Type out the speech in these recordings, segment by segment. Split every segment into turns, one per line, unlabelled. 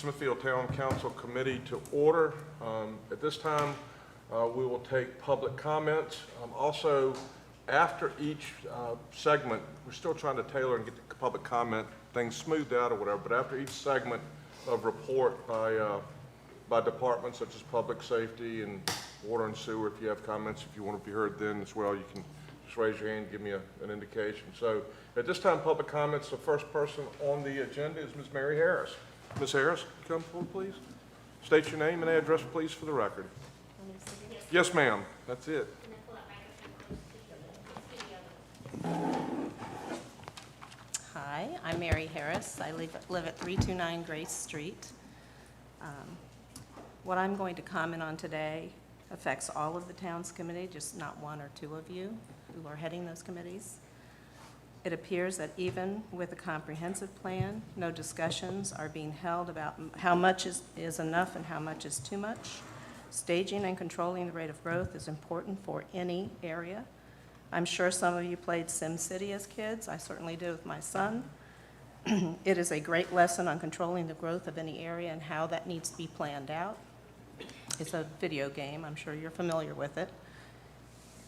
Smithfield Town Council Committee to order. At this time, we will take public comments. Also, after each segment, we're still trying to tailor and get the public comment things smoothed out or whatever, but after each segment of report by departments such as public safety and water and sewer, if you have comments, if you want to be heard then as well, you can just raise your hand and give me an indication. So at this time, public comments, the first person on the agenda is Ms. Mary Harris. Ms. Harris, come forward, please. State your name and address, please, for the record. Yes, ma'am. That's it.
Hi, I'm Mary Harris. I live at 329 Grace Street. What I'm going to comment on today affects all of the town's committee, just not one or two of you who are heading those committees. It appears that even with a comprehensive plan, no discussions are being held about how much is enough and how much is too much. Staging and controlling the rate of growth is important for any area. I'm sure some of you played SimCity as kids. I certainly did with my son. It is a great lesson on controlling the growth of any area and how that needs to be planned out. It's a video game. I'm sure you're familiar with it.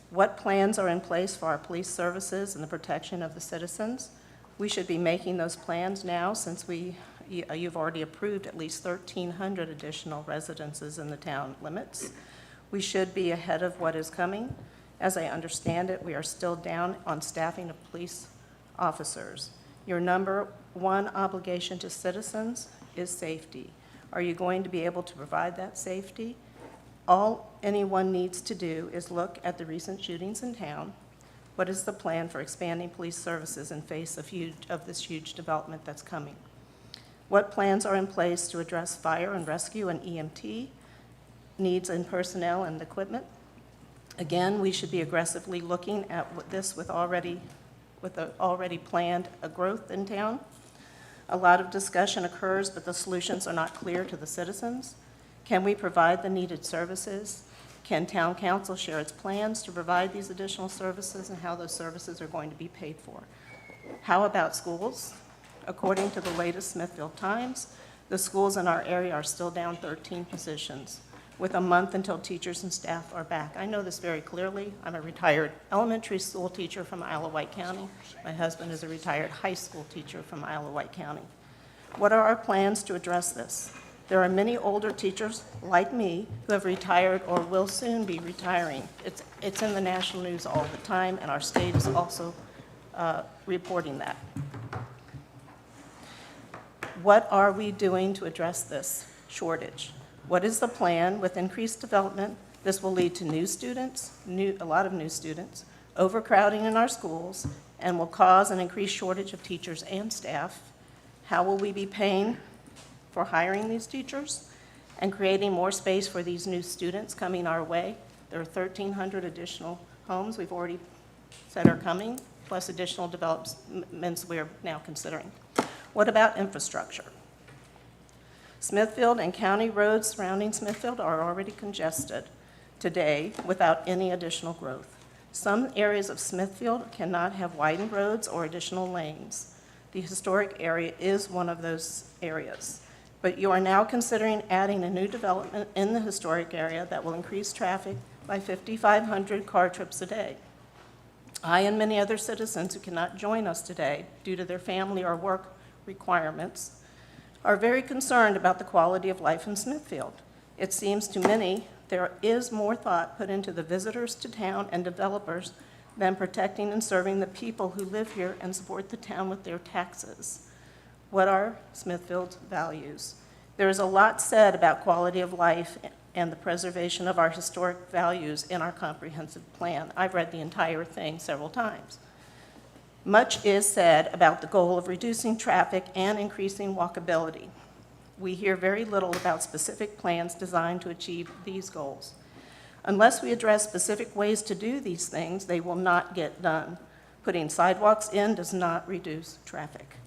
What plans are in place for our police services and the protection of the citizens? We should be making those plans now since you've already approved at least 1,300 additional residences in the town limits. We should be ahead of what is coming. As I understand it, we are still down on staffing of police officers. Your number one obligation to citizens is safety. Are you going to be able to provide that safety? All anyone needs to do is look at the recent shootings in town. What is the plan for expanding police services in face of this huge development that's coming? What plans are in place to address fire and rescue and EMT needs in personnel and equipment? Again, we should be aggressively looking at this with already planned growth in town. A lot of discussion occurs, but the solutions are not clear to the citizens. Can we provide the needed services? Can town council share its plans to provide these additional services and how those services are going to be paid for? How about schools? According to the latest Smithfield Times, the schools in our area are still down 13 positions, with a month until teachers and staff are back. I know this very clearly. I'm a retired elementary school teacher from Isle of Wight County. My husband is a retired high school teacher from Isle of Wight County. What are our plans to address this? There are many older teachers like me who have retired or will soon be retiring. It's in the national news all the time, and our state is also reporting that. What are we doing to address this shortage? What is the plan? With increased development, this will lead to new students, a lot of new students, overcrowding in our schools, and will cause an increased shortage of teachers and staff. How will we be paying for hiring these teachers and creating more space for these new students coming our way? There are 1,300 additional homes we've already said are coming, plus additional developments we're now considering. What about infrastructure? Smithfield and county roads surrounding Smithfield are already congested today without any additional growth. Some areas of Smithfield cannot have widened roads or additional lanes. The historic area is one of those areas. But you are now considering adding a new development in the historic area that will increase traffic by 5,500 car trips a day. I and many other citizens who cannot join us today due to their family or work requirements are very concerned about the quality of life in Smithfield. It seems to many there is more thought put into the visitors to town and developers than protecting and serving the people who live here and support the town with their taxes. What are Smithfield's values? There is a lot said about quality of life and the preservation of our historic values in our comprehensive plan. I've read the entire thing several times. Much is said about the goal of reducing traffic and increasing walkability. We hear very little about specific plans designed to achieve these goals. Unless we address specific ways to do these things, they will not get done. Putting sidewalks in does not reduce traffic.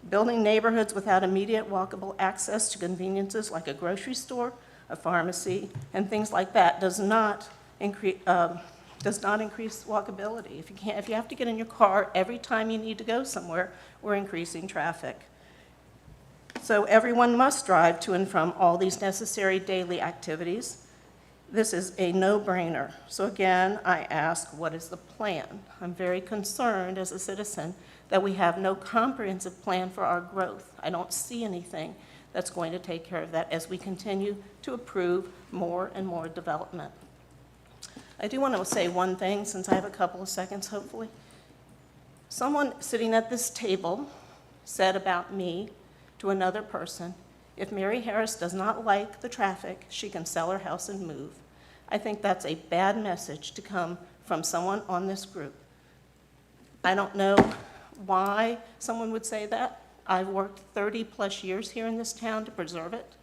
Building neighborhoods without immediate walkable access to conveniences like a grocery store, a pharmacy, and things like that does not increase walkability. If you have to get in your car every time you need to go somewhere, we're increasing traffic. So everyone must drive to and from all these necessary daily activities. This is a no-brainer. So again, I ask, what is the plan? I'm very concerned as a citizen that we have no comprehensive plan for our growth. I don't see anything that's going to take care of that as we continue to approve more and more development. I do want to say one thing, since I have a couple of seconds, hopefully. Someone sitting at this table said about me to another person, if Mary Harris does not like the traffic, she can sell her house and move. I think that's a bad message to come from someone on this group. I don't know why someone would say that. I've worked 30-plus years here in this town to preserve it,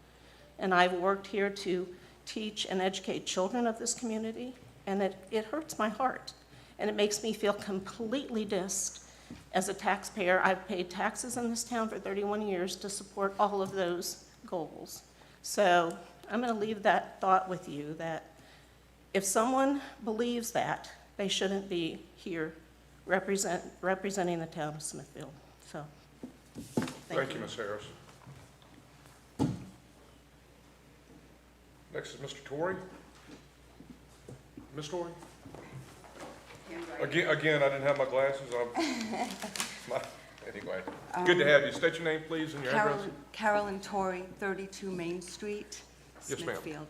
and I've worked here to teach and educate children of this community, and it hurts my heart, and it makes me feel completely dissed. As a taxpayer, I've paid taxes in this town for 31 years to support all of those goals. So I'm going to leave that thought with you, that if someone believes that, they shouldn't be here representing the town of Smithfield. So,
Thank you, Ms. Harris. Next is Mr. Torrey. Ms. Torrey? Again, I didn't have my glasses on. Anyway, good to have you. State your name, please, and your address.
Carolyn Torrey, 32 Main Street,
Yes, ma'am.
Smithfield.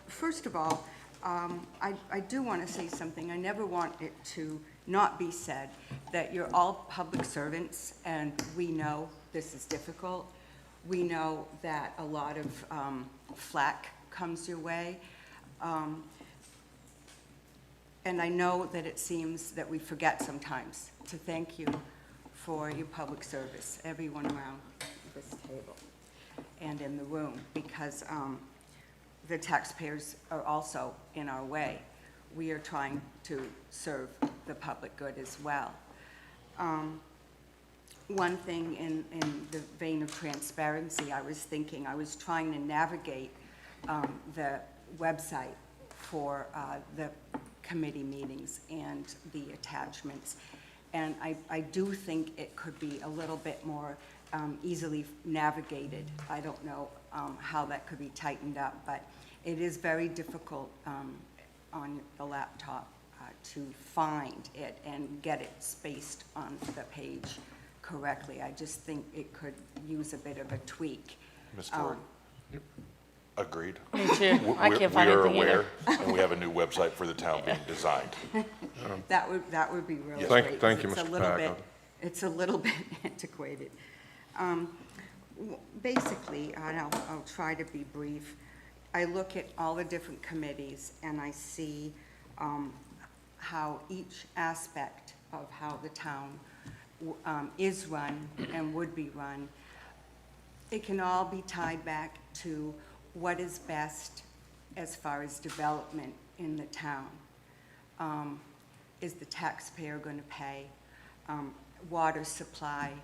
First of all, I do want to say something. I never want it to not be said that you're all public servants, and we know this is difficult. We know that a lot of flack comes your way. And I know that it seems that we forget sometimes to thank you for your public service, everyone around this table and in the room, because the taxpayers are also in our way. We are trying to serve the public good as well. One thing in the vein of transparency, I was trying to navigate the website for the committee meetings and the attachments. And I do think it could be a little bit more easily navigated. I don't know how that could be tightened up, but it is very difficult on the laptop to find it and get it spaced on the page correctly. I just think it could use a bit of a tweak.
Ms. Torrey? Agreed.
Me too. I can't find
We are
anything either.
aware, and we have a new website for the town being designed.
That would be really
Yes.
great.
Thank you,
It's a
Mr.
little
Pack.
bit- It's a little bit antiquated. Basically, and I'll try to be brief, I look at all the different committees and I see how each aspect of how the town is run and would be run, it can all be tied back to what is best as far as development in the town. Is the taxpayer going to pay? Water supply,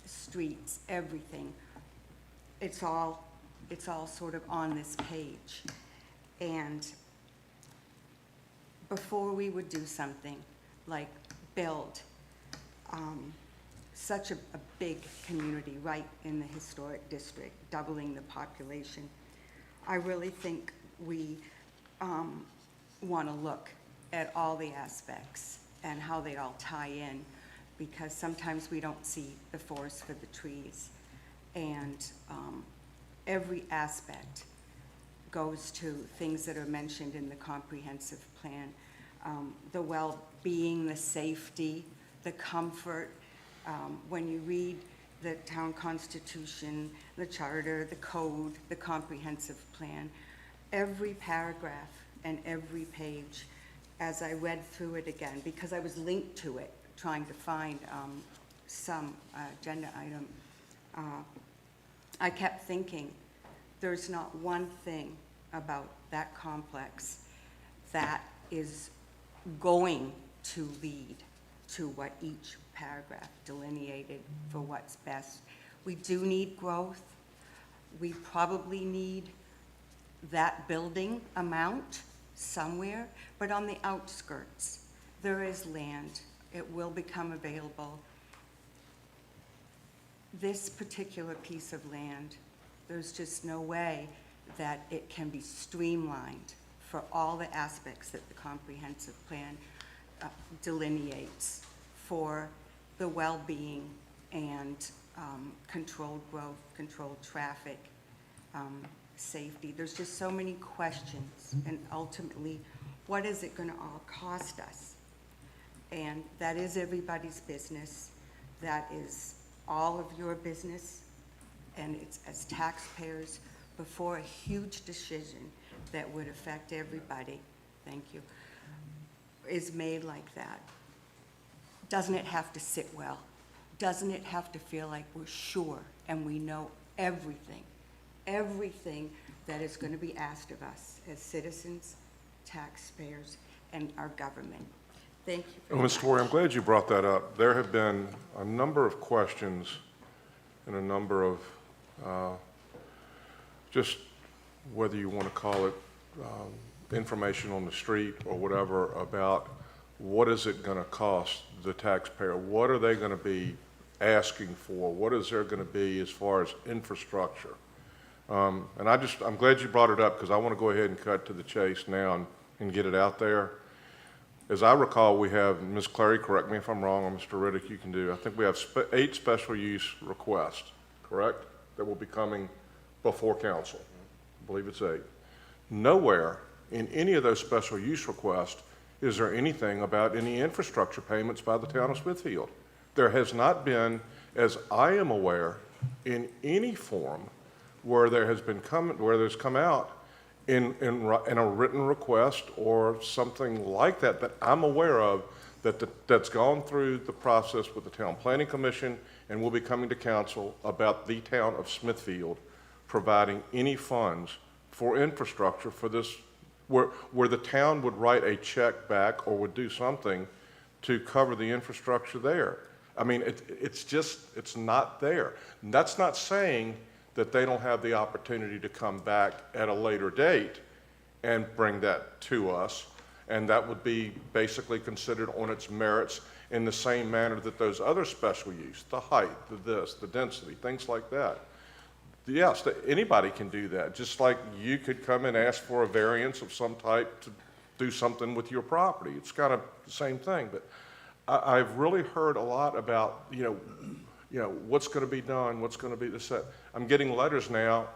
streets, everything. It's all sort of on this page. And before we would do something like build such a big community right in the historic district, doubling the population, I really think we want to look at all the aspects and how they all tie in, because sometimes we don't see the forest for the trees. And every aspect goes to things that are mentioned in the comprehensive plan. The well-being, the safety, the comfort. When you read the town constitution, the charter, the code, the comprehensive plan, every paragraph and every page, as I read through it again, because I was linked to it, trying to find some agenda item, I kept thinking, there's not one thing about that complex that is going to lead to what each paragraph delineated for what's best. We do need growth. We probably need that building amount somewhere, but on the outskirts, there is land. It will become available. this particular piece of land, there's just no way that it can be streamlined for all the aspects that the comprehensive plan delineates for the well-being and controlled growth, controlled traffic, safety. There's just so many questions, and ultimately, what is it gonna all cost us? And that is everybody's business. That is all of your business, and it's as taxpayers before a huge decision that would affect everybody, thank you, is made like that. Doesn't it have to sit well? Doesn't it have to feel like we're sure and we know everything that is going to be asked of us as citizens, taxpayers, and our government? Thank you very
Ms.
much.
Lori, I'm glad you brought that up. There have been a number of questions and a number of, just whether you want to call it information on the street or whatever, about what is it going to cost the taxpayer? What are they going to be asking for? What is there going to be as far as infrastructure? And I'm glad you brought it up, because I want to go ahead and cut to the chase now and get it out there. As I recall, we have, Ms. Clary, correct me if I'm wrong, or Mr. Riddick, you can do, I think we have 8 special use requests, correct? That will be coming before council. I believe it's 8. Nowhere in any of those special use requests is there anything about any infrastructure payments by the town of Smithfield. There has not been, as I am aware, in any form where there's come out in a written request or something like that I'm aware of, that's gone through the process with the Town Planning Commission and will be coming to council about the town of Smithfield providing any funds for infrastructure for this, where the town would write a check back or would do something to cover the infrastructure there. I mean, it's not there. And that's not saying that they don't have the opportunity to come back at a later date and bring that to us, and that would be basically considered on its merits in the same manner that those other special use, the height, the density, things like that. Yes, anybody can do that, just like you could come and ask for a variance of some type to do something with your property. It's kind of the same thing, but I've really heard a lot about, what's going to be done, what's going to be the set. I'm getting letters now,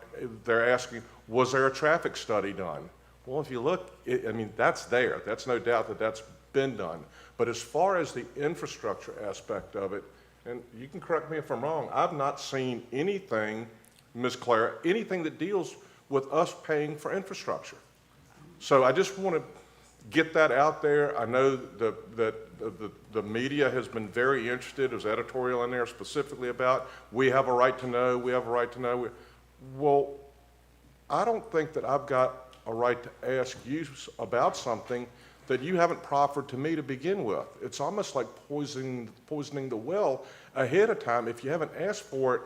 they're asking, was there a traffic study done? Well, if you look, I mean, that's there. That's no doubt that that's been done. But as far as the infrastructure aspect of it, and you can correct me if I'm wrong, I've not seen anything, Ms. Clara, anything that deals with us paying for infrastructure. So I just want to get that out there. I know that the media has been very interested. There's editorial in there specifically about, we have a right to know, we have a right to know. Well, I don't think that I've got a right to ask you about something that you haven't proffered to me to begin with. It's almost like poisoning the well ahead of time. If you haven't asked for it,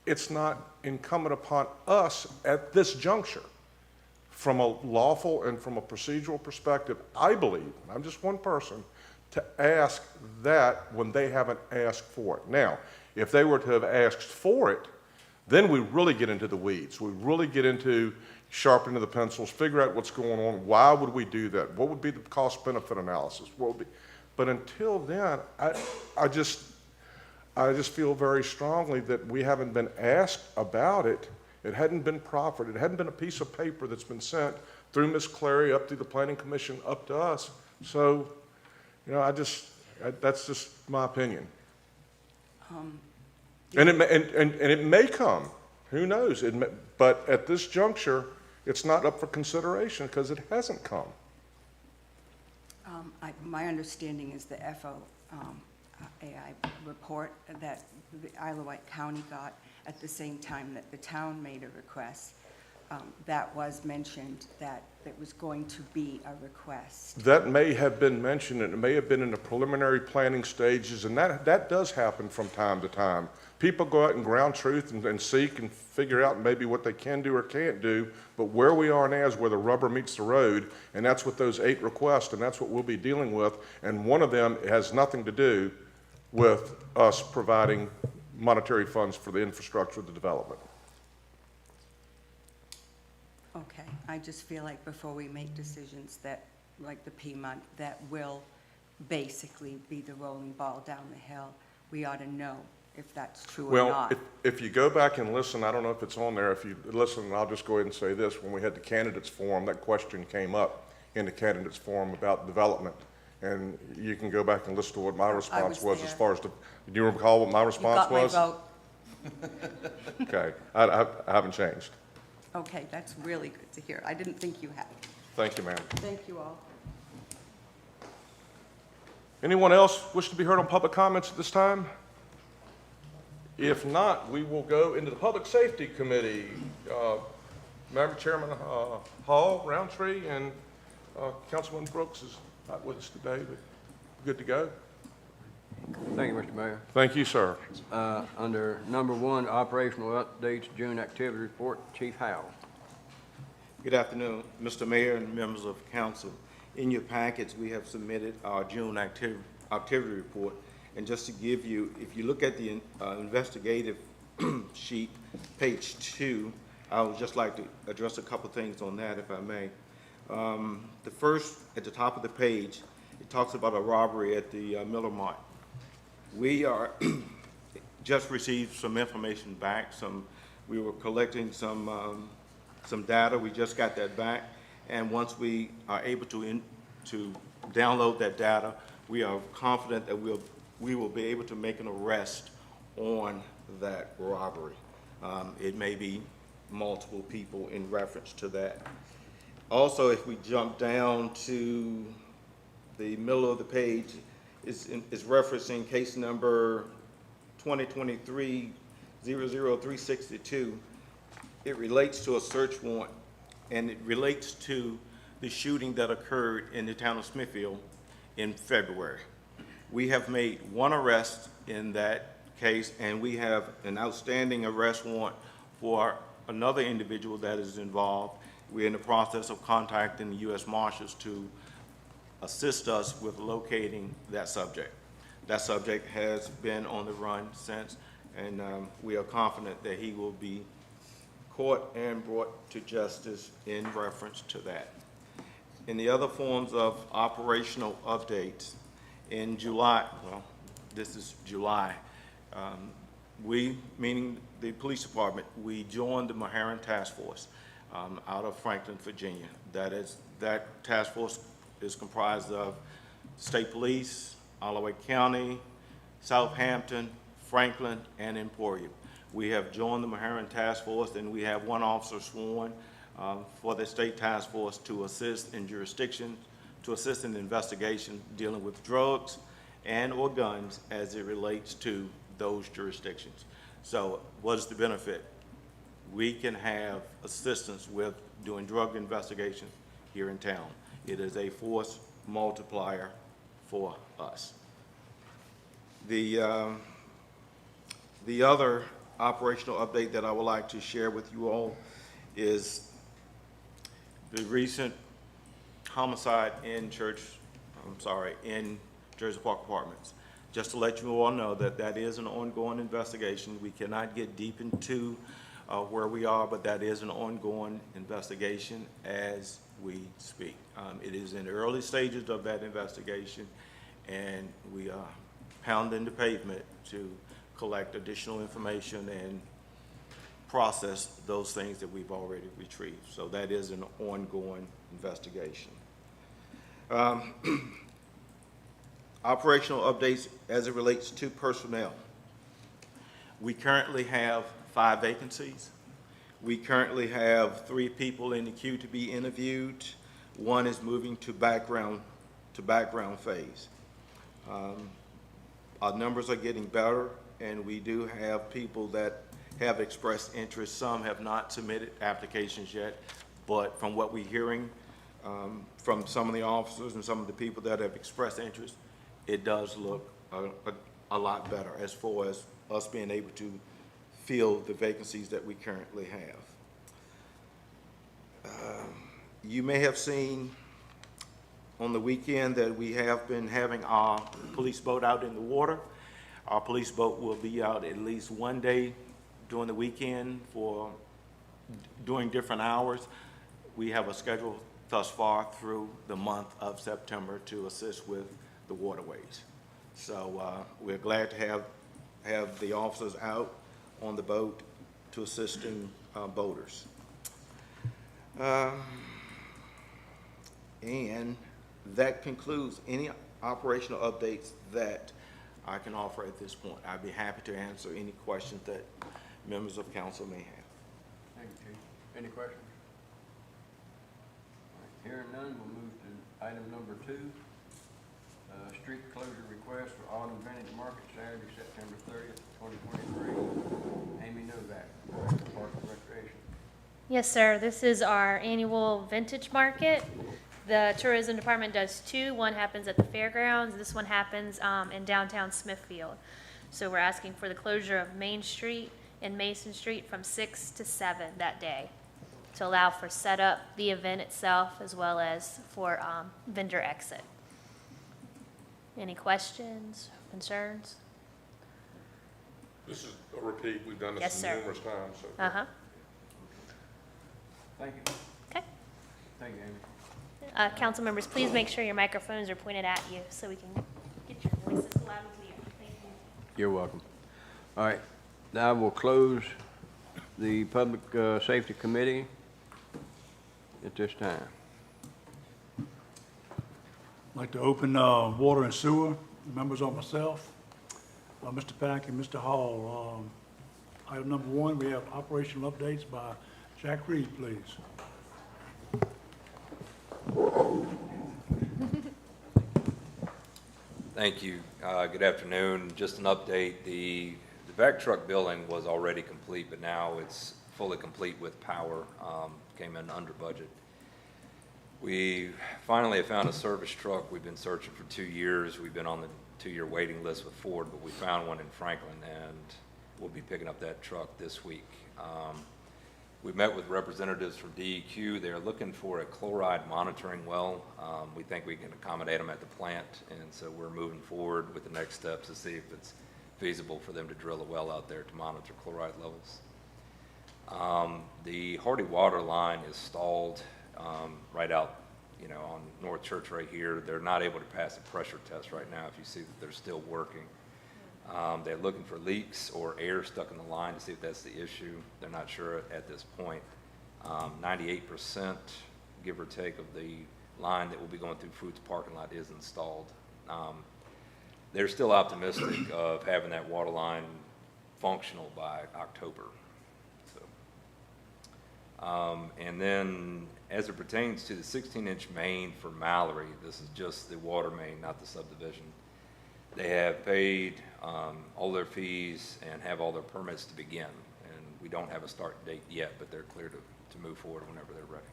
it's not incumbent upon us at this juncture. From a lawful and from a procedural perspective, I believe, I'm just one person, to ask that when they haven't asked for it. Now, if they were to have asked for it, then we really get into the weeds. We really get into sharpening the pencils, figure out what's going on. Why would we do that? What would be the cost-benefit analysis? What would be? But until then, I just feel very strongly that we haven't been asked about it. It hadn't been proffered. It hadn't been a piece of paper that's been sent through Ms. Clary up through the Planning Commission up to us. So, that's just my opinion. And it may come. Who knows? But at this juncture, it's not up for consideration because it hasn't come.
My understanding is the FOAI report that the Isle of Wight County got at the same time that the town made a request. That was mentioned that it was going to be a request.
That may have been mentioned, and it may have been in the preliminary planning stages, and that does happen from time to time. People go out and ground truth and seek and figure out maybe what they can do or can't do, but where we are now is where the rubber meets the road, and that's with those 8 requests, and that's what we'll be dealing with, and one of them has nothing to do with us providing monetary funds for the infrastructure of the development.
Okay, I just feel like before we make decisions that, like the Piedmont, that will basically be the rolling ball down the hill, we ought to know if that's true or
Well,
not.
if you go back and listen, I don't know if it's on there, if you listen, I'll just go ahead and say this, when we had the candidates forum, that question came up in the candidates forum about development. And you can go back and listen to what my response was as
there.
far as do you recall what my
You
response
got my
was?
vote.
Okay, I haven't changed.
Okay, that's really good to hear. I didn't think you had.
Thank you, ma'am.
Thank you all.
Anyone else wish to be heard on public comments at this time? If not, we will go into the Public Safety Committee. Member Chairman Hall, Roundtree, and Councilman Brooks is not with us today, but good to go.
Thank you, Mr. Mayor.
Thank you, sir.
Under number 1, operational updates, June activity report, Chief Howell.
Good afternoon, Mr. Mayor and members of council. In your packets, we have submitted our June activity report. And just to give you, if you look at the investigative sheet, page 2, I would just like to address a couple things on that, if I may. The first, at the top of the page, it talks about a robbery at the Miller Mart. We are just received some information back. We were collecting some data. We just got that back, and once we are able to download that data, we are confident that we will be able to make an arrest on that robbery. It may be multiple people in reference to that. Also, if we jump down to the middle of the page, is referencing case number 2023-00362. It relates to a search warrant, and it relates to the shooting that occurred in the town of Smithfield in February. We have made one arrest in that case, and we have an outstanding arrest warrant for another individual that is involved. We're in the process of contacting the U.S. Marshals to assist us with locating that subject. That subject has been on the run since, and we are confident that he will be caught and brought to justice in reference to that. In the other forms of operational updates, in July, well, this is July, we, meaning the police department, we joined the Maharan Task Force out of Franklin, Virginia. That task force is comprised of State Police, Holloway County, Southampton, Franklin, and Emporium. We have joined the Maharan Task Force, and we have one officer sworn for the state task force to assist in jurisdiction, to assist in the investigation dealing with drugs and or guns as it relates to those jurisdictions. So what is the benefit? We can have assistance with doing drug investigation here in town. It is a force multiplier for us. The other operational update that I would like to share with you all is the recent homicide in in Jersey Park Apartments. Just to let you all know that that is an ongoing investigation. We cannot get deep into where we are, but that is an ongoing investigation as we speak. It is in the early stages of that investigation, and we are pounding the pavement to collect additional information and process those things that we've already retrieved. So that is an ongoing investigation. Operational updates as it relates to personnel. We currently have 5 vacancies. We currently have 3 people in the queue to be interviewed. 1 is moving to background phase. Our numbers are getting better, and we do have people that have expressed interest. Some have not submitted applications yet, but from what we're hearing from some of the officers and some of the people that have expressed interest, it does look a lot better as far as us being able to fill the vacancies that we currently have. You may have seen on the weekend that we have been having our police boat out in the water. Our police boat will be out at least one day during the weekend during different hours. We have a schedule thus far through the month of September to assist with the waterways. So we're glad to have the officers out on the boat to assisting boaters. And that concludes any operational updates that I can offer at this point. I'd be happy to answer any questions that members of council may have.
Thank you, Chief. Any questions? All right, hearing none, we'll move to item number 2. Street closure request for Autumn Vintage Market Saturday, September 30th, 2023. Amy Novak, Director of Parks and Recreation.
Yes, sir. This is our annual vintage market. The tourism department does 2. One happens at the fairgrounds. This one happens in downtown Smithfield. So we're asking for the closure of Main Street and Mason Street from 6 to 7 that day to allow for setup, the event itself, as well as for vendor exit. Any questions, concerns?
This is a repeat. We've done
Yes,
this
sir.
numerous times. So.
Uh-huh.
Thank you.
Okay.
Thank you, Amy.
Council members, please make sure your microphones are pointed at you so we can get your voices loud and clear. Thank you.
You're welcome. All right, now we'll close the Public Safety Committee at this time.
I'd like to open water and sewer, members on myself, Mr. Pack and Mr. Hall. Item number 1, we have operational updates by Jack Reed, please.
Thank you. Good afternoon. Just an update. The vac truck building was already complete, but now it's fully complete with power. Came in under budget. We finally have found a service truck. We've been searching for 2 years. We've been on the 2-year waiting list with Ford, but we found one in Franklin, and we'll be picking up that truck this week. We met with representatives from DEQ. They're looking for a chloride monitoring well. We think we can accommodate them at the plant, and so we're moving forward with the next steps to see if it's feasible for them to drill a well out there to monitor chloride levels. The Hardy water line is stalled right out, on North Church right here. They're not able to pass a pressure test right now. If you see that they're still working. They're looking for leaks or air stuck in the line to see if that's the issue. They're not sure at this point. 98%, give or take, of the line that will be going through Fruit's parking lot is installed. They're still optimistic of having that water line functional by October. And then as it pertains to the 16-inch main for Mallory, this is just the water main, not the subdivision. They have paid all their fees and have all their permits to begin. And we don't have a start date yet, but they're clear to move forward whenever they're ready.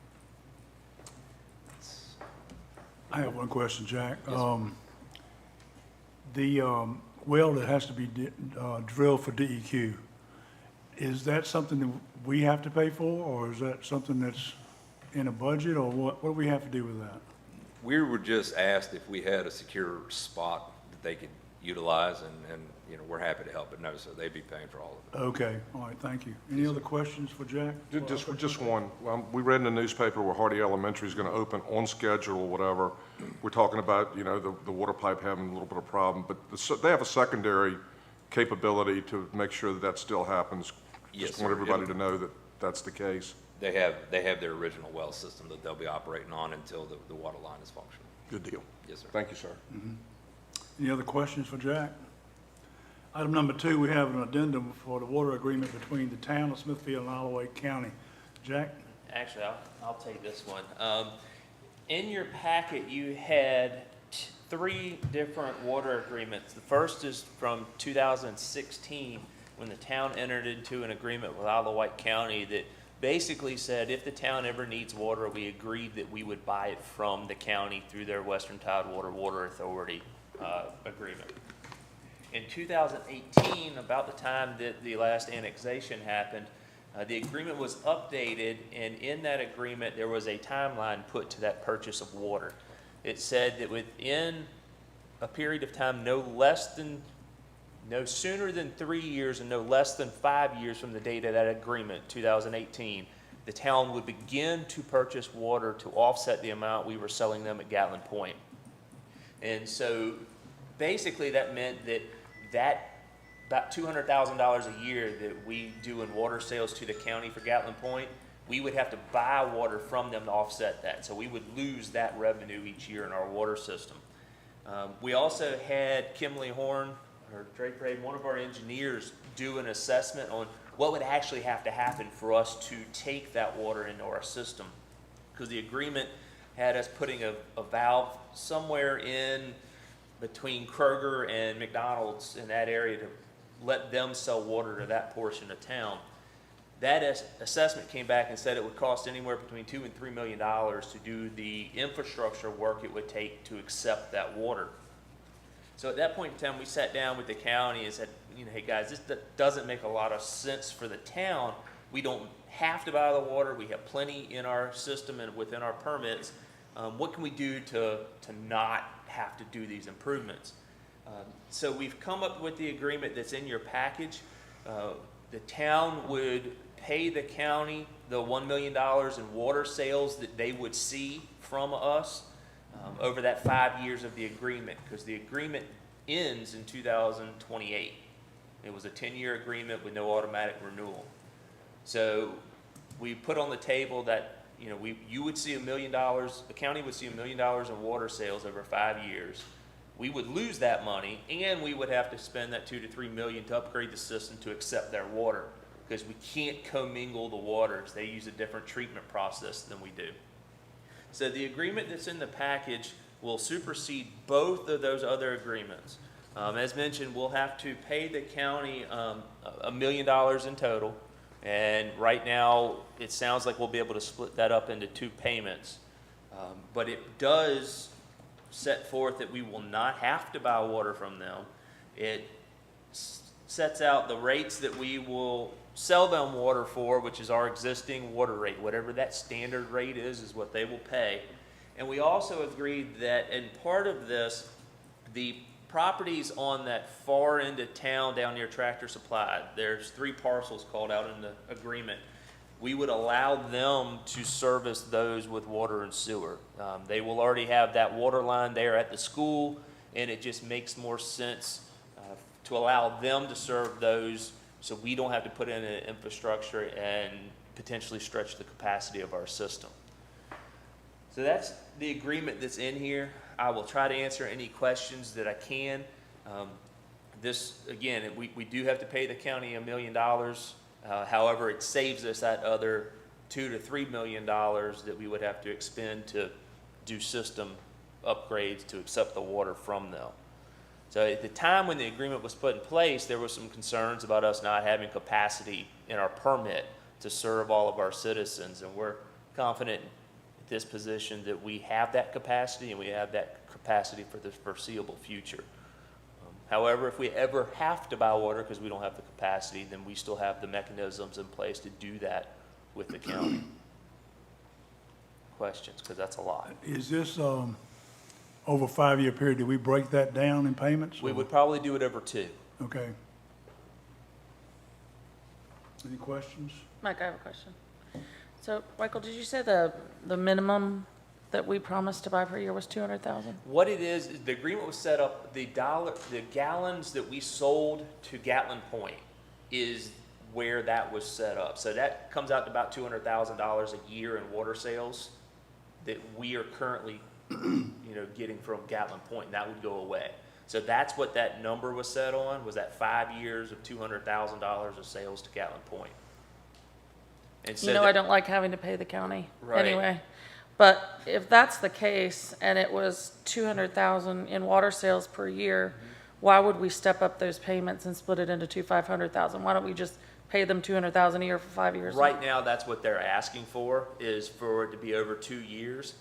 I have one question, Jack.
Yes,
The well that has to be drilled for DEQ, is that something that we have to pay for, or is that something that's in a budget, or what do we have to do with that?
We were just asked if we had a secure spot that they could utilize, and we're happy to help, but no, sir, they'd be paying for all of it.
Okay, all right, thank you. Any other questions for Jack?
Just one. We read in the newspaper where Hardy Elementary is going to open on schedule or whatever. We're talking about, the water pipe having a little bit of problem, but they have a secondary capability to make sure that still happens.
Yes,
Just want
sir.
everybody to know that that's the case.
They have their original well system that they'll be operating on until the water line is functional.
Good deal.
Yes, sir.
Thank you, sir.
Any other questions for Jack? Item number 2, we have an addendum for the water agreement between the town of Smithfield and Alloway County. Jack?
Actually, I'll take this one. In your packet, you had 3 different water agreements. The first is from 2016, when the town entered into an agreement with Isle of Wight County that basically said if the town ever needs water, we agreed that we would buy it from the county through their Western Tidewater Water Authority agreement. In 2018, about the time that the last annexation happened, the agreement was updated, and in that agreement, there was a timeline put to that purchase of water. It said that within a period of time no less than no sooner than 3 years and no less than 5 years from the date of that agreement, 2018, the town would begin to purchase water to offset the amount we were selling them at Gatlin Point. And so basically that meant that about $200,000 a year that we do in water sales to the county for Gatlin Point, we would have to buy water from them to offset that. So we would lose that revenue each year in our water system. We also had Kimley Horn, or Drake Raid, one of our engineers, do an assessment on what would actually have to happen for us to take that water into our system. Because the agreement had us putting a valve somewhere in between Kroger and McDonald's in that area to let them sell water to that portion of town. That assessment came back and said it would cost anywhere between $2 and $3 million to do the infrastructure work it would take to accept that water. So at that point in time, we sat down with the county and said, hey guys, this doesn't make a lot of sense for the town. We don't have to buy the water. We have plenty in our system and within our permits. What can we do to not have to do these improvements? So we've come up with the agreement that's in your package. The town would pay the county the $1 million in water sales that they would see from us over that 5 years of the agreement, because the agreement ends in 2028. It was a 10-year agreement with no automatic renewal. So we put on the table that you would see $1 million, the county would see $1 million in water sales over 5 years. We would lose that money, and we would have to spend that $2 to $3 million to upgrade the system to accept their water, because we can't commingle the waters. They use a different treatment process than we do. So the agreement that's in the package will supersede both of those other agreements. As mentioned, we'll have to pay the county $1 million in total, and right now it sounds like we'll be able to split that up into 2 payments. But it does set forth that we will not have to buy water from them. It sets out the rates that we will sell them water for, which is our existing water rate. Whatever that standard rate is what they will pay. And we also agreed that in part of this, the properties on that far end of town down near Tractor Supply, there's 3 parcels called out in the agreement. We would allow them to service those with water and sewer. They will already have that water line there at the school, and it just makes more sense to allow them to serve those, so we don't have to put in an infrastructure and potentially stretch the capacity of our system. So that's the agreement that's in here. I will try to answer any questions that I can. This, again, we do have to pay the county $1 million. However, it saves us that other $2 to $3 million that we would have to expend to do system upgrades to accept the water from them. So at the time when the agreement was put in place, there were some concerns about us not having capacity in our permit to serve all of our citizens, and we're confident at this position that we have that capacity, and we have that capacity for the foreseeable future. However, if we ever have to buy water because we don't have the capacity, then we still have the mechanisms in place to do that with the county. Questions, because that's a lot.
Is this, over a 5-year period, do we break that down in payments?
We
or-
would probably do it over 2.
Okay. Any questions?
Mike, I have a question. So, Michael, did you say the minimum that we promised to buy per year was 200,000?
What it is the agreement was set up, the gallons that we sold to Gatlin Point is where that was set up. So that comes out to about $200,000 a year in water sales that we are currently, getting from Gatlin Point, and that would go away. So that's what that number was set on, was that 5 years of $200,000 of sales to Gatlin Point. And so
I don't like having to pay the county
Right.
anyway. But if that's the case, and it was 200,000 in water sales per year, why would we step up those payments and split it into 500,000? Why don't we just pay them 200,000 a year for 5 years?
Right now, that's what they're asking for, is for it to be over 2 years.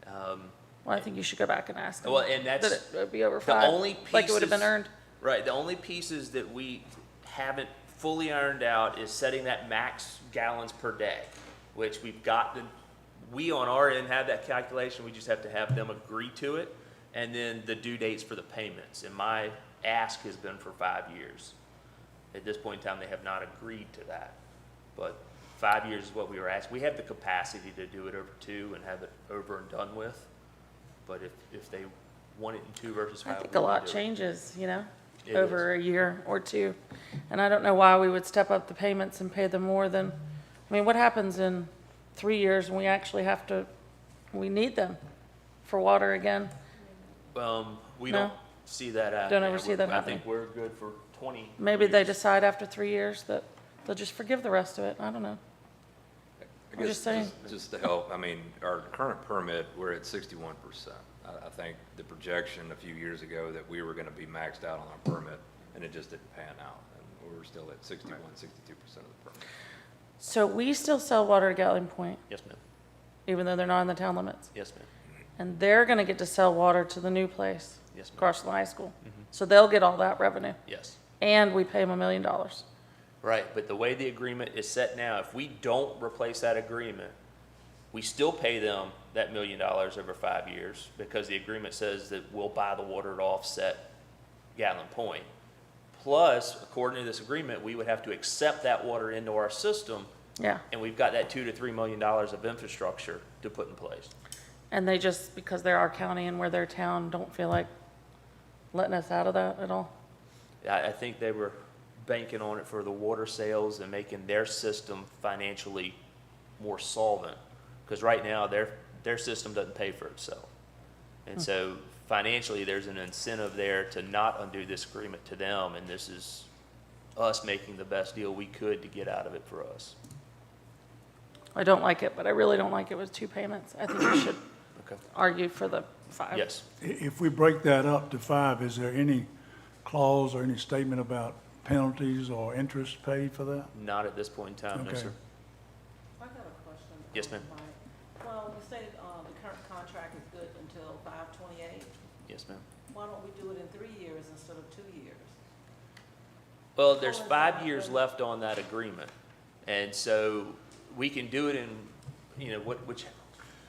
Well, I think you should go back and ask them.
Well, and that's
That it would be over
the
5,
only
like it would have been
pieces-
earned.
Right, the only pieces that we haven't fully ironed out is setting that max gallons per day, which we on our end have that calculation, we just have to have them agree to it, and then the due dates for the payments. And my ask has been for 5 years. At this point in time, they have not agreed to that. But 5 years is what we were asked. We have the capacity to do it over 2 and have it over and done with. But if they want it in 2 versus 5.
I think
we
a
can
lot
do it.
changes, you know,
It
over a year or two. And I don't know why we would step up the payments and pay them more than, I mean, what happens in 3 years when we actually have to, we need them for water again?
We
No?
don't see that happening.
Don't ever see that
I
happening.
think we're good for 20
Maybe they
years.
decide after 3 years that they'll just forgive the rest of it. I don't know.
I
I'm
guess
just saying.
Just to help, I mean, our current permit, we're at 61%. I think the projection a few years ago that we were gonna be maxed out on our permit, and it just didn't pan out. And we're still at 61, 62% of the permit.
So we still sell water at Gatling Point,
Yes, ma'am.
even though they're not in the town limits?
Yes, ma'am.
And they're gonna get to sell water to the new place
Yes, ma'am.
across from the high school. So they'll get all that revenue.
Yes.
And we pay them $1 million.
Right, but the way the agreement is set now, if we don't replace that agreement, we still pay them that $1 million over 5 years because the agreement says that we'll buy the water to offset Gatlin Point. Plus, according to this agreement, we would have to accept that water into our system,
Yeah.
and we've got that $2 to $3 million of infrastructure to put in place.
And they just, because they're our county and we're their town, don't feel like letting us out of that at all?
I think they were banking on it for the water sales and making their system financially more solvent. Because right now, their system doesn't pay for itself. And so financially, there's an incentive there to not undo this agreement to them, and this is us making the best deal we could to get out of it for us.
I don't like it, but I really don't like it with 2 payments. I think we should
Okay.
argue for the 5.
Yes.
If we break that up to 5, is there any clause or any statement about penalties or interest paid for that?
Not at this point in time, no,
Okay.
sir.
I got a question.
Yes, ma'am.
Mike. Well, you say, the current contract is good until 5/28.
Yes, ma'am.
Why don't we do it in 3 years instead of 2 years?
Well, there's
How is
5
that
years
good?
left on that agreement. And so we can do it in, you know, which,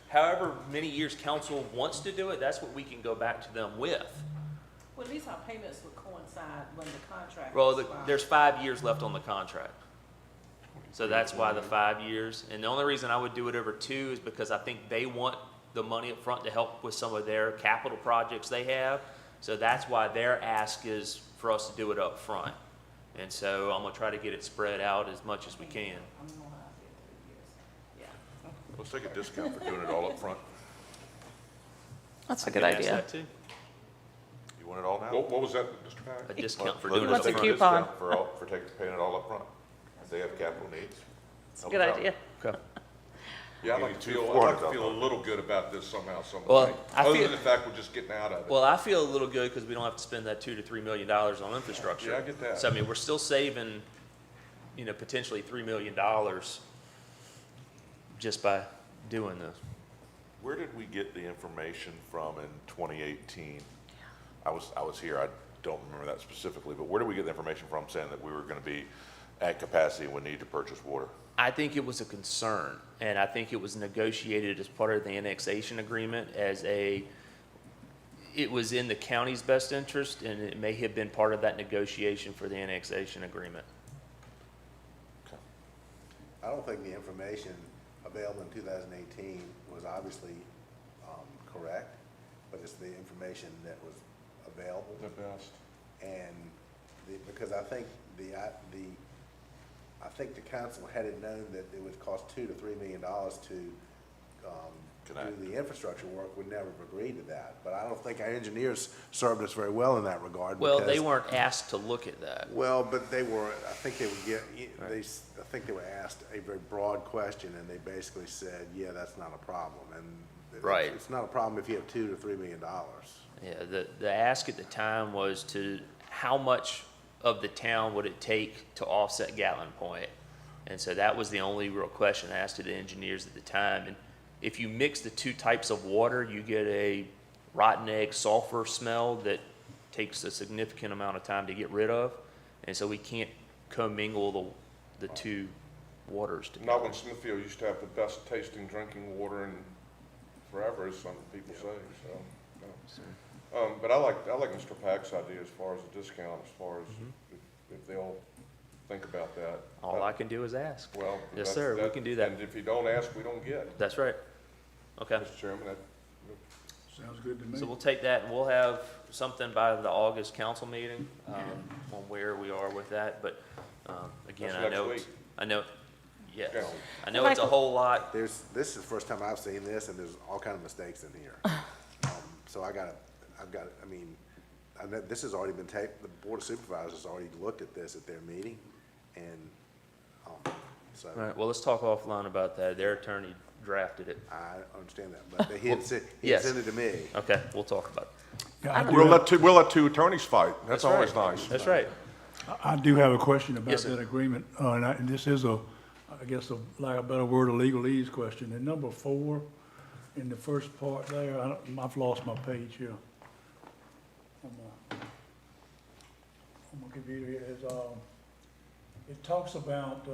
however many years council wants to do it, that's what we can go back to them with.
Well, at least our payments would coincide when the contract
Well,
expires.
there's 5 years left on the contract. So that's why the 5 years. And the only reason I would do it over 2 is because I think they want the money up front to help with some of their capital projects they have. So that's why their ask is for us to do it up front. And so I'm gonna try to get it spread out as much as we can.
I'm gonna have to 3 years. Yeah.
Let's take a discount for doing it all up front.
That's a good
You can ask
idea.
that too.
You want it all now?
What was that, Mr.
A
Pack?
discount for
Let's
doing it
What's
up
a
take
front.
coupon?
discount for paying it all up front. If they have capital needs.
It's a good idea.
Okay.
Yeah, I'd like to feel a little good about this somehow, some
Well,
way.
I
Other
feel-
than the fact we're just getting out of it.
Well, I feel a little good because we don't have to spend that $2 to $3 million on infrastructure.
Yeah, I get that.
So I mean, we're still saving, you know, potentially $3 million just by doing this.
Where did we get the information from in 2018? I was here, I don't remember that specifically, but where did we get the information from saying that we were gonna be at capacity and we need to purchase water?
I think it was a concern, and I think it was negotiated as part of the annexation agreement it was in the county's best interest, and it may have been part of that negotiation for the annexation agreement.
I don't think the information available in 2018 was obviously correct, but it's the information that was available.
The best.
And because I think I think the council, had it known that it would cost $2 to $3 million to
Connect.
do the infrastructure work, would never have agreed to that. But I don't think our engineers served us very well in that regard.
Well, they
because-
weren't asked to look at that.
Well, but they were, I think they would I think they were asked a very broad question, and they basically said, yeah, that's not a problem. And
Right.
it's not a problem if you have $2 to $3 million.
Yeah, the ask at the time was to, how much of the town would it take to offset Gatlin Point? And so that was the only real question I asked to the engineers at the time. And if you mix the 2 types of water, you get a rotten egg sulfur smell that takes a significant amount of time to get rid of. And so we can't commingle the 2 waters together.
Not when Smithfield used to have the best tasting drinking water in forever, as some people say, so. no. But I like Mr. Pack's idea as far as the discount, as far as if they'll think about that.
All I can do is ask.
Well.
Yes,
that's-
sir, we can do that.
And if you don't ask, we don't get.
That's right. Okay.
Mr. Chairman, that,
Sounds good to me.
So we'll take that and we'll have something by the August council meeting, on where we are with that, but, again,
That's
I
next
know,
week.
yes,
Yeah.
I know it's a whole lot.
This is the first time I've seen this, and there's all kind of mistakes in here. So I mean, I know this has already been the Board of Supervisors has already looked at this at their meeting, and, so.
All right, well, let's talk offline about that. Their attorney drafted it.
I understand that, but he had sent
Yes.
it to me.
Okay, we'll talk about it.
Yeah, I do
we'll
have-
let two attorneys fight. That's always
right.
nice.
That's right.
I do have a question about
Yes, sir.
that agreement, and this is I guess, like a better word, a legalese question. In number 4, in the first part there, I've lost my page here. On my computer here is, it talks about,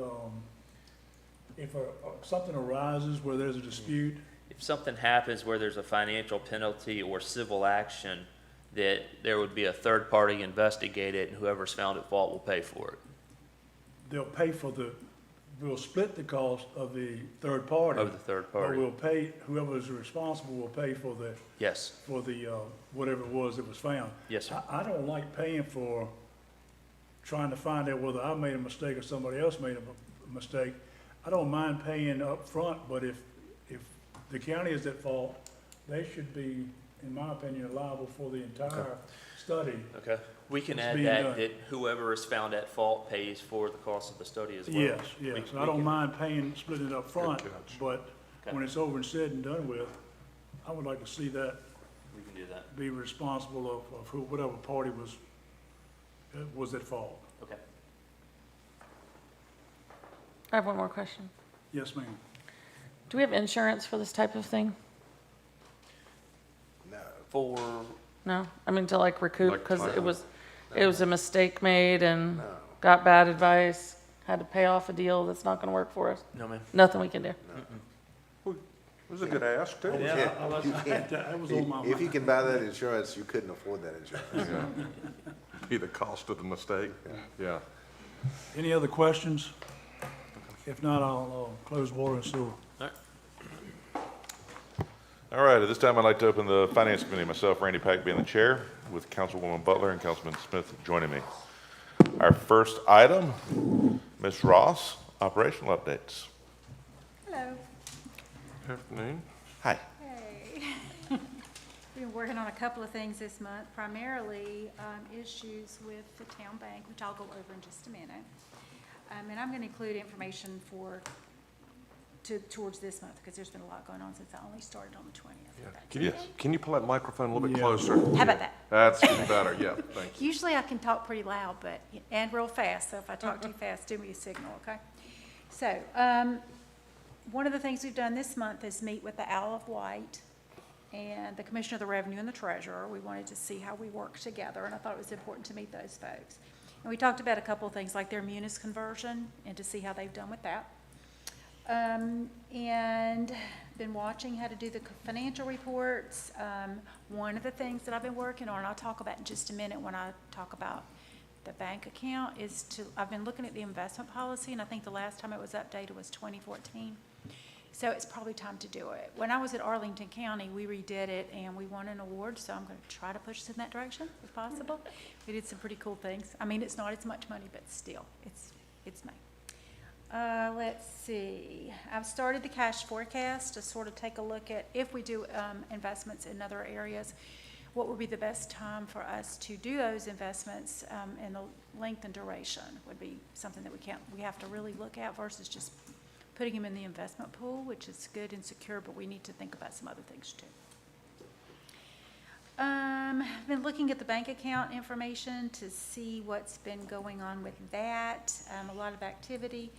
if something arises where there's a dispute,
If something happens where there's a financial penalty or civil action, that there would be a third party investigate it, and whoever's found at fault will pay for it.
they'll pay for we'll split the cost of the third party.
Of the third
But
party.
we'll pay, whoever is responsible will pay for
Yes,
whatever it was that was found.
yes, sir.
I don't like paying for trying to find out whether I made a mistake or somebody else made a mistake. I don't mind paying up front, but if the county is at fault, they should be, in my opinion, liable for the entire study.
Okay. We can
It's
add
being
that,
done.
that whoever is found at fault pays for the cost of the study as well.
Yes,
We-
yes,
we
I don't
can-
mind splitting it up front,
Good catch.
but
Okay.
when it's over and said and done with, I would like to see that
We can do that.
be responsible of whatever party was at fault.
Okay.
I have one more question.
Yes, ma'am.
Do we have insurance for this type of thing?
No.
For,
No? I mean, to like recoup,
Like
because
title.
it was a mistake made and
No.
got bad advice, had to pay off a deal that's not gonna work for us.
no, ma'am.
Nothing we can do.
It was a good ask, too.
Yeah.
You can't.
That was on my mind.
If you can buy that insurance, you couldn't afford that insurance.
Yeah. Be the cost of the mistake. Yeah.
Any other questions? If not, I'll close water and sewer.
All right, at this time, I'd like to open the Finance Committee, myself, Randy Pack, being the chair, with Councilwoman Butler and Councilman Smith joining me. Our first item, Ms. Ross, operational updates.
Hello.
Afternoon.
Hi.
Hey. Been working on a couple of things this month, primarily issues with the town bank, which I'll go over in just a minute. And I'm going to include information towards this month, because there's been a lot going on since I only started on the 20th.
Can you pull that microphone a little bit
Yeah.
closer?
How about that?
That's getting better, yeah, thank you.
Usually I can talk pretty loud, and real fast, so if I talk too fast, do me a signal, okay? So, one of the things we've done this month is meet with the Isle of Wight and the Commissioner of the Revenue and the Treasurer. We wanted to see how we work together, and I thought it was important to meet those folks. And we talked about a couple of things, like their munis conversion, and to see how they've done with that. And been watching how to do the financial reports. One of the things that I've been working on, and I'll talk about in just a minute when I talk about the bank account, I've been looking at the investment policy, and I think the last time it was updated was 2014. So it's probably time to do it. When I was at Arlington County, we redid it and we won an award, so I'm going to try to push us in that direction if possible. We did some pretty cool things. I mean, it's not as much money, but still, it's money. Let's see. I've started the cash forecast to sort of take a look at if we do investments in other areas, what would be the best time for us to do those investments, and the length and duration would be something that we have to really look at versus just putting them in the investment pool, which is good and secure, but we need to think about some other things too. I've been looking at the bank account information to see what's been going on with that, a lot of activity,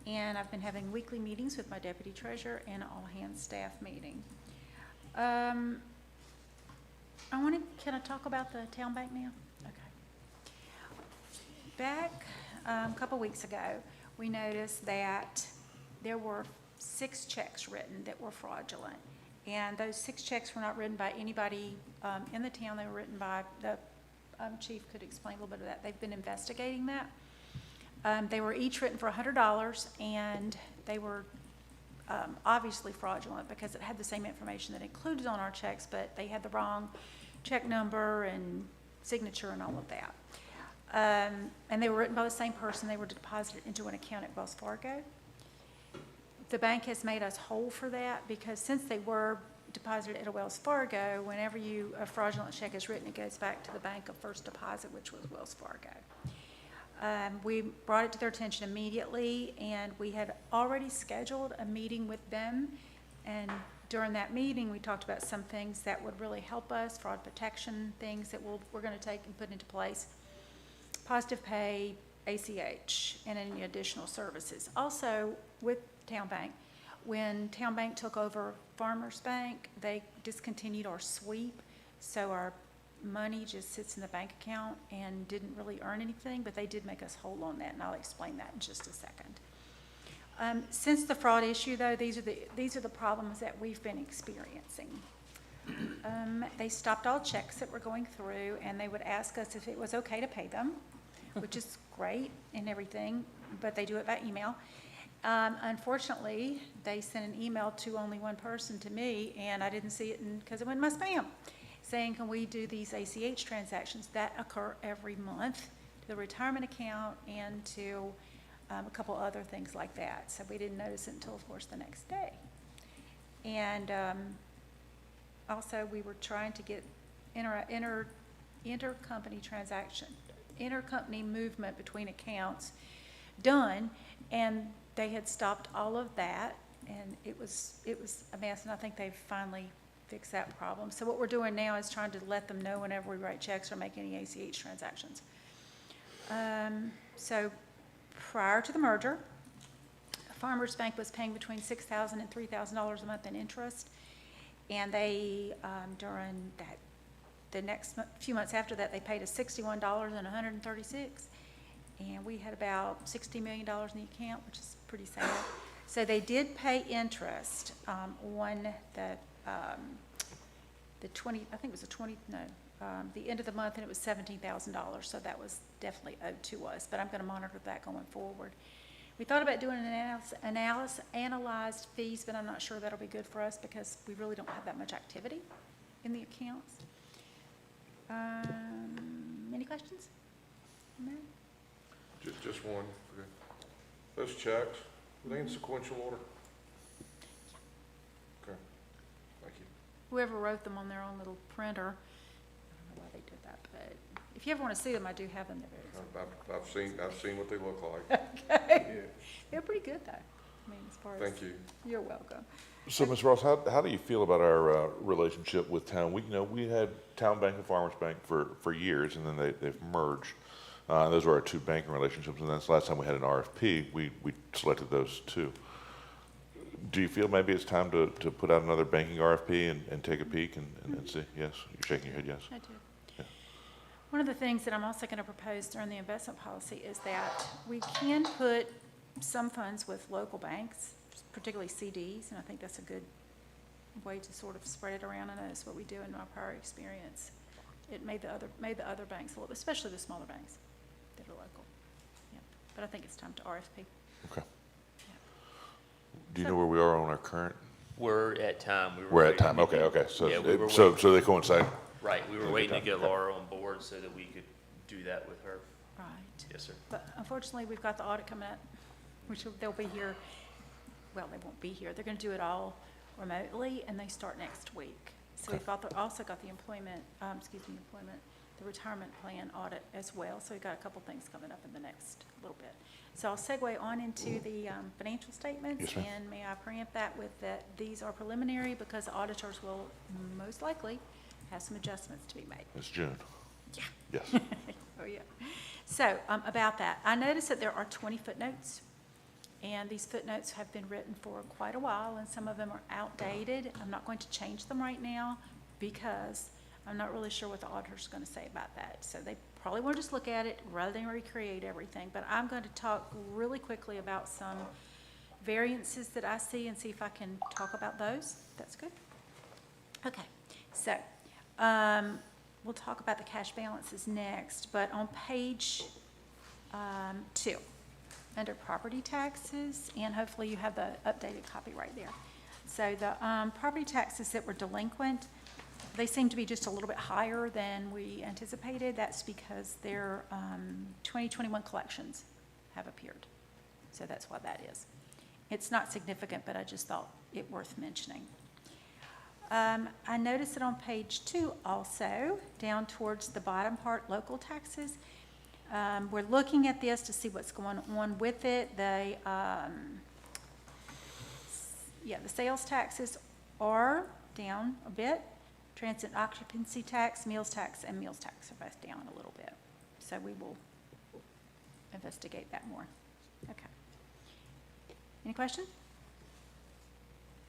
and I've been having weekly meetings with my deputy treasurer and an all-hands staff meeting. Can I talk about the town bank now? Okay. Back a couple weeks ago, we noticed that there were 6 checks written that were fraudulent, And those 6 checks were not written by anybody in the town. They were written by, the chief could explain a little bit of that. They've been investigating that. They were each written for $100, and they were obviously fraudulent because it had the same information that included on our checks, but they had the wrong check number and signature and all of that. And they were written by the same person. They were deposited into an account at Wells Fargo. The bank has made us whole for that because since they were deposited at a Wells Fargo, whenever a fraudulent check is written, it goes back to the bank of first deposit, which was Wells Fargo. We brought it to their attention immediately, and we had already scheduled a meeting with them. And during that meeting, we talked about some things that would really help us, fraud protection things that we're going to take and put into place. Positive pay, ACH, and any additional services. Also, with Town Bank, when Town Bank took over Farmers Bank, they discontinued our sweep, so our money just sits in the bank account and didn't really earn anything, but they did make us whole on that, and I'll explain that in just a second. Since the fraud issue, though, these are the problems that we've been experiencing. They stopped all checks that were going through, and they would ask us if it was okay to pay them, which is great and everything, but they do it by email. Unfortunately, they sent an email to only one person, to me, and I didn't see it because it went in my spam, saying, can we do these ACH transactions that occur every month to the retirement account and to a couple other things like that. So we didn't notice it until, of course, the next day. And also, we were trying to get intercompany transaction, intercompany movement between accounts done, and they had stopped all of that, and it was a mess, and I think they've finally fixed that problem. So what we're doing now is trying to let them know whenever we write checks or make any ACH transactions. So prior to the merger, Farmers Bank was paying between $6,000 and $3,000 a month in interest, and they, during the next few months after that, they paid us $61 and $136. And we had about $60 million in the account, which is pretty sad. So they did pay interest on the end of the month, and it was $17,000. So that was definitely owed to us. But I'm going to monitor that going forward. We thought about doing an analyzed fees, but I'm not sure that'll be good for us because we really don't have that much activity in the accounts. Any questions? No?
Just one. Okay. Those checks, were they in sequential order? Okay, thank you.
Whoever wrote them on their own little printer, I don't know why they did that, but if you ever want to see them, I do have them. They're very
I've seen what they look like.
Okay.
Yeah.
They're pretty good, though. I mean, as far as.
Thank you.
You're welcome.
So, Ms. Ross, how do you feel about our relationship with Town? We had Town Bank and Farmers Bank for years, and then they've merged. Those were our two banking relationships, and then the last time we had an RFP, we selected those two. Do you feel maybe it's time to put out another banking RFP and take a peek and see? Yes? You're shaking your head, yes?
I do.
Yeah.
One of the things that I'm also going to propose during the investment policy is that we can put some funds with local banks, particularly CDs, and I think that's a good way to sort of spread it around. I know that's what we do in my prior experience. It made the other banks a little, especially the smaller banks that are local. Yeah. But I think it's time to RFP.
Okay.
Yeah.
Do you know where we are on our current?
We're at time.
We're at time. Okay. So
Yeah, we were
so
waiting.
they coincide.
Right, we were waiting to get
Okay.
Laura on board so that we could do that with her.
Right.
Yes, sir.
But unfortunately, we've got the audit coming up, which they'll be here, well, they won't be here. They're going to do it all remotely, and they start next week. So we've also got the the retirement plan audit as well. So we've got a couple things coming up in the next little bit. So I'll segue on into the financial statements.
Yes, ma'am.
And may I preempt that with that these are preliminary because the auditors will most likely have some adjustments to be made.
It's June.
Yeah.
Yes.
Oh, yeah. So about that, I noticed that there are 20 footnotes. And these footnotes have been written for quite a while, and some of them are outdated. I'm not going to change them right now because I'm not really sure what the auditor's going to say about that. So they probably want to just look at it rather than recreate everything. But I'm going to talk really quickly about some variances that I see and see if I can talk about those. That's good. Okay, so, we'll talk about the cash balances next, but on page 2, under property taxes, and hopefully you have the updated copy right there. So the property taxes that were delinquent, they seem to be just a little bit higher than we anticipated. That's because their 2021 collections have appeared. So that's why that is. It's not significant, but I just thought it worth mentioning. I noticed that on page 2 also, down towards the bottom part, local taxes. We're looking at this to see what's going on with it. The sales taxes are down a bit. Transit occupancy tax, and meals tax are both down a little bit. So we will investigate that more. Okay. Any questions?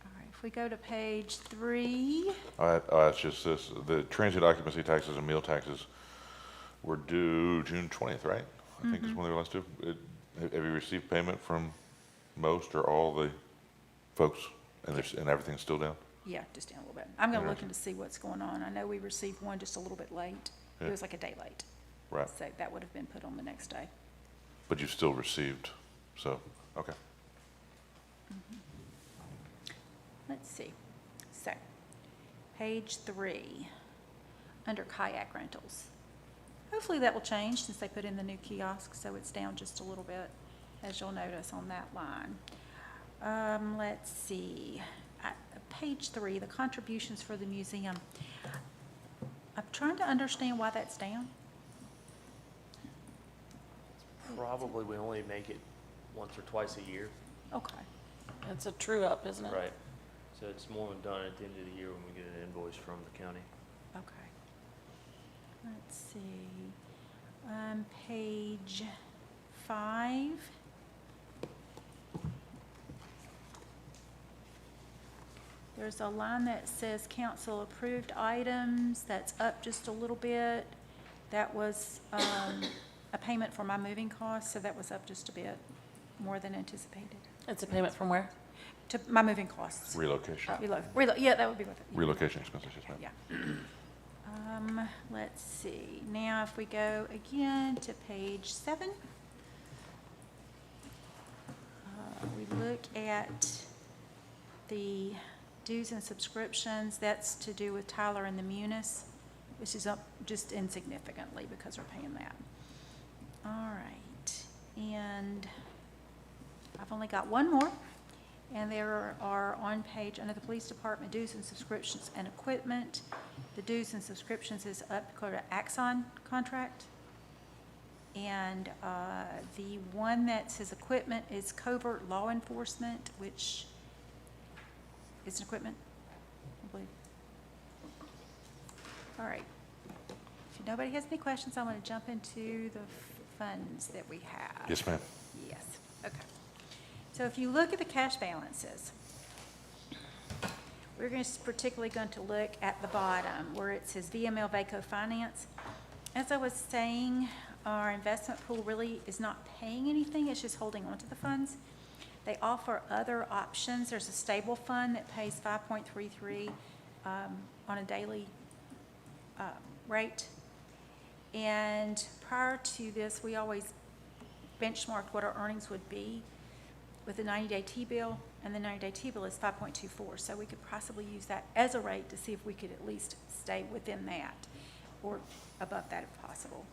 All right, if we go to page 3.
It's just this, the transit occupancy taxes and meal taxes were due June 20th, right? I think is when they were last due. Have you received payment from most or all the folks, and everything's still down?
Yeah, just down a little bit. I'm going to look
Interesting.
into see what's going on. I know we received one just a little bit late.
Yeah.
It was like a day late.
Right.
So that would have been put on the next day.
But you've still received, so, okay.
Let's see. So, page 3, under kayak rentals. Hopefully that will change since they put in the new kiosk, so it's down just a little bit, as you'll notice on that line. Let's see. Page 3, the contributions for the museum. I'm trying to understand why that's down.
Probably we only make it once or twice a year.
Okay.
It's a true up, isn't it?
Right. So it's more than done at the end of the year when we get an invoice from the county.
Okay. Let's see. Page 5. There's a line that says council approved items. That's up just a little bit. That was a payment for my moving costs, so that was up just a bit more than anticipated.
It's a payment from where?
To my moving costs.
Relocation.
Yeah, that would be what it.
Relocation expenses, yes, ma'am.
Yeah. Let's see. Now, if we go again to page 7, we look at the dues and subscriptions. That's to do with Tyler and the Munis, which is up just insignificantly because we're paying that. All right. And I've only got one more. And there are on page, under the police department, dues and subscriptions and equipment. The dues and subscriptions is up because of Axon contract. And the one that says equipment is covert law enforcement, which is an equipment, I believe. All right. If nobody has any questions, I want to jump into the funds that we have.
Yes, ma'am.
Yes, okay. So if you look at the cash balances, we're particularly going to look at the bottom where it says VML VACO Finance. As I was saying, our investment pool really is not paying anything, it's just holding on to the funds. They offer other options. There's a stable fund that pays 5.33 on a daily rate. And prior to this, we always benchmarked what our earnings would be with the 90-day T-bill, and the 90-day T-bill is 5.24. So we could possibly use that as a rate to see if we could at least stay within that or above that if possible.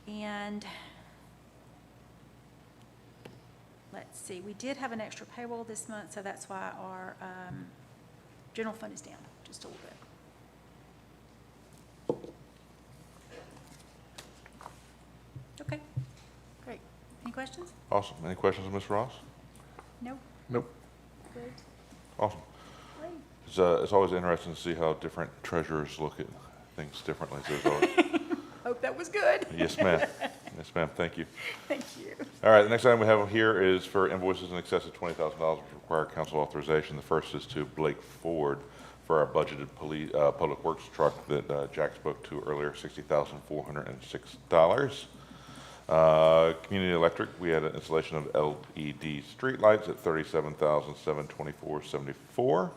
And let's see, we did have an extra payroll this month, so that's why our general fund is down just a little bit. Okay, great. Any questions?
Awesome. Any questions of Ms. Ross?
No?
Nope.
Good.
Awesome.
Great.
It's always interesting to see how different treasurers look at things differently. So it's always,
Hope that was good.
yes, ma'am. Yes, ma'am. Thank you.
Thank you.
All right, the next item we have here is for invoices in excess of $20,000 which require council authorization. The first is to Blake Ford for our budgeted public works truck that Jack spoke to earlier, $60,406. Community Electric, we had an installation of LED streetlights at $37,724.74.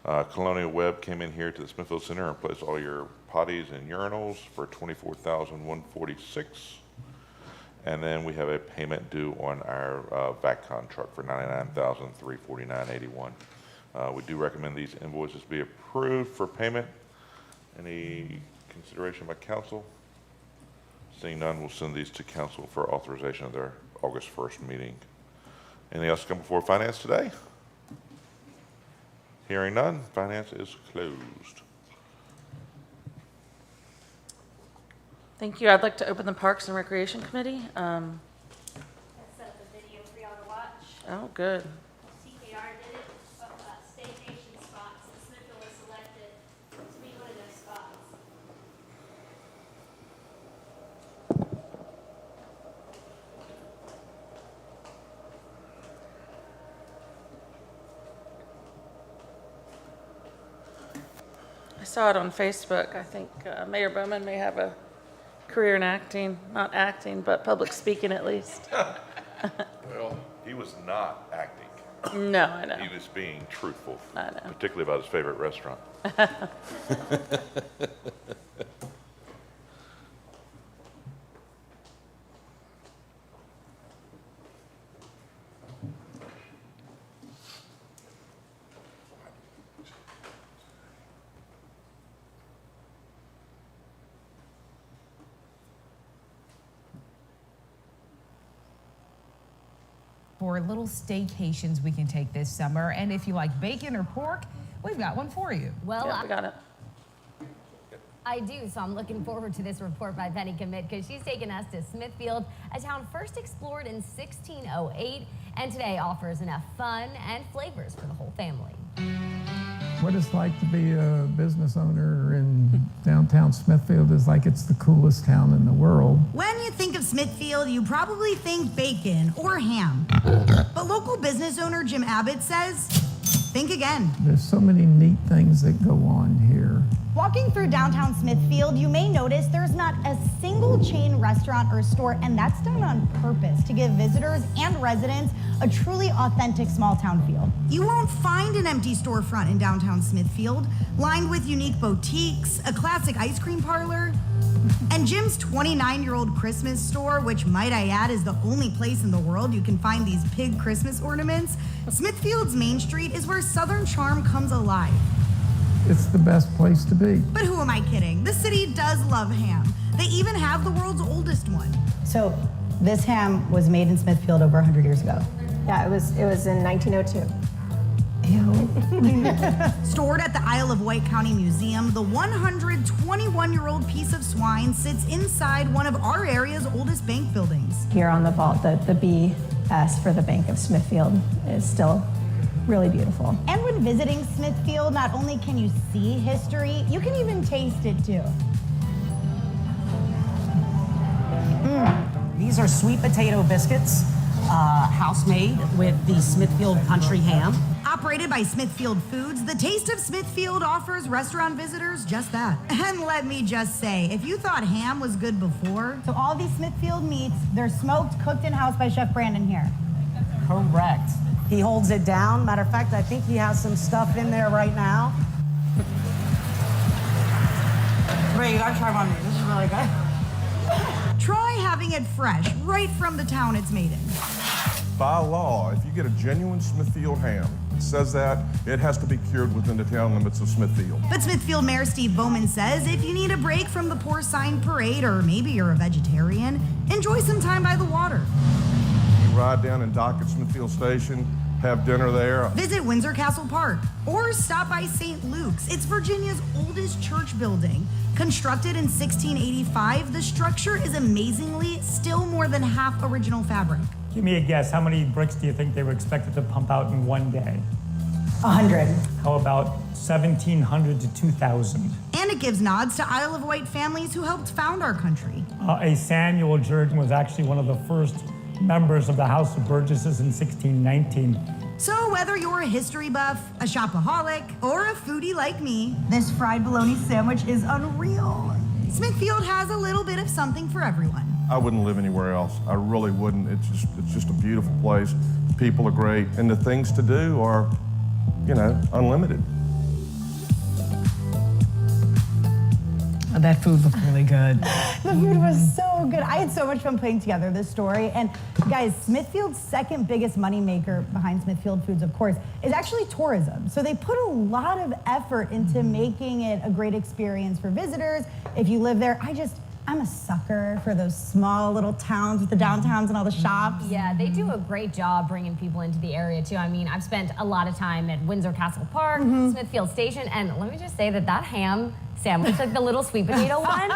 Colonial Web came in here to the Smithfield Center and placed all your potties and urinals for $24,146. And then we have a payment due on our VACCON truck for $99,349.81. We do recommend these invoices be approved for payment. Any consideration by council? Seeing none, we'll send these to council for authorization of their August 1st meeting. Anything else to come before finance today? Hearing none, finance is closed.
Thank you. I'd like to open the Parks and Recreation Committee.
I set up a video for y'all to watch.
Oh, good.
CKR did it, staycation spots, and Smithfield was selected to be one of those spots.
I saw it on Facebook. I think Mayor Bowman may have a career in acting, not acting, but public speaking at least.
Well, he was not acting.
No, I know.
He was being truthful,
I know.
particularly about his favorite restaurant.
For little staycations we can take this summer. And if you like bacon or pork, we've got one for you.
Well,
Yeah, we got it.
I do, so I'm looking forward to this report by Penny Commit because she's taken us to Smithfield, a town first explored in 1608, and today offers enough fun and flavors for the whole family.
What it's like to be a business owner in downtown Smithfield is like it's the coolest town in the world.
When you think of Smithfield, you probably think bacon or ham. But local business owner Jim Abbott says, think again.
There's so many neat things that go on here.
Walking through downtown Smithfield, you may notice there's not a single chain restaurant or store, and that's done on purpose to give visitors and residents a truly authentic small town feel. You won't find an empty storefront in downtown Smithfield, lined with unique boutiques, a classic ice cream parlor, and Jim's 29-year-old Christmas store, which might I add is the only place in the world you can find these pig Christmas ornaments. Smithfield's Main Street is where Southern charm comes alive.
It's the best place to be.
But who am I kidding? The city does love ham. They even have the world's oldest one.
So this ham was made in Smithfield over 100 years ago.
Yeah, it was in 1902.
Stored at the Isle of Wight County Museum, the 121-year-old piece of swine sits inside one of our area's oldest bank buildings.
Here on the vault, the BS for the Bank of Smithfield is still really beautiful.
And when visiting Smithfield, not only can you see history, you can even taste it too.
These are sweet potato biscuits, house-made with the Smithfield country ham.
Operated by Smithfield Foods, the Taste of Smithfield offers restaurant visitors just that. And let me just say, if you thought ham was good before, so all these Smithfield meats, they're smoked, cooked in-house by Chef Brandon here.
Correct. He holds it down. Matter of fact, I think he has some stuff in there right now. Ray, you gotta try one of these. This is really good.
Try having it fresh, right from the town it's made in.
By law, if you get a genuine Smithfield ham, it says that it has to be cured within the town limits of Smithfield.
But Smithfield Mayor Steve Bowman says if you need a break from the porcine parade, or maybe you're a vegetarian, enjoy some time by the water.
You ride down and dock at Smithfield Station, have dinner there.
Visit Windsor Castle Park, or stop by St. Luke's. It's Virginia's oldest church building. Constructed in 1685, the structure is amazingly still more than half original fabric.
Give me a guess, how many bricks do you think they were expected to pump out in one day?
100.
How about 1,700 to 2,000?
And it gives nods to Isle of Wight families who helped found our country.
A Samuel Jordan was actually one of the first members of the House of Burgesses in 1619.
So whether you're a history buff, a shopaholic, or a foodie like me, this fried bologna sandwich is unreal. Smithfield has a little bit of something for everyone.
I wouldn't live anywhere else. I really wouldn't. It's just a beautiful place. People are great, and the things to do are, unlimited.
That food looked really good.
The food was so good. I had so much fun putting together this story. And guys, Smithfield's second biggest moneymaker behind Smithfield Foods, of course, is actually tourism. So they put a lot of effort into making it a great experience for visitors. If you live there, I'm a sucker for those small little towns with the downtowns and all the shops.
Yeah, they do a great job bringing people into the area too. I mean, I've spent a lot of time at Windsor Castle Park, Smithfield Station, and let me just say that ham sandwich, like the little sweet potato one,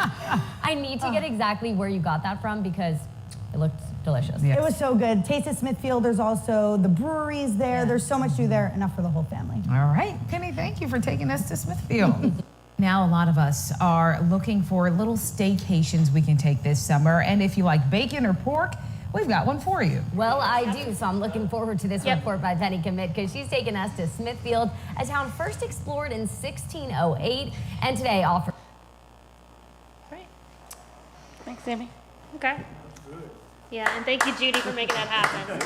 I need to get exactly where you got that from because it looked delicious.
It was so good. Taste of Smithfield, there's also the breweries there. There's so much to do there, enough for the whole family.
All right, Penny, thank you for taking us to Smithfield. Now, a lot of us are looking for little staycations we can take this summer, and if you like bacon or pork, we've got one for you.
Well, I do, so I'm looking forward to this report by Penny Commit because she's taken us to Smithfield, a town first explored in 1608, and today offers.
Right. Thanks, Sammy. Okay. Yeah, and thank you, Judy, for making that happen.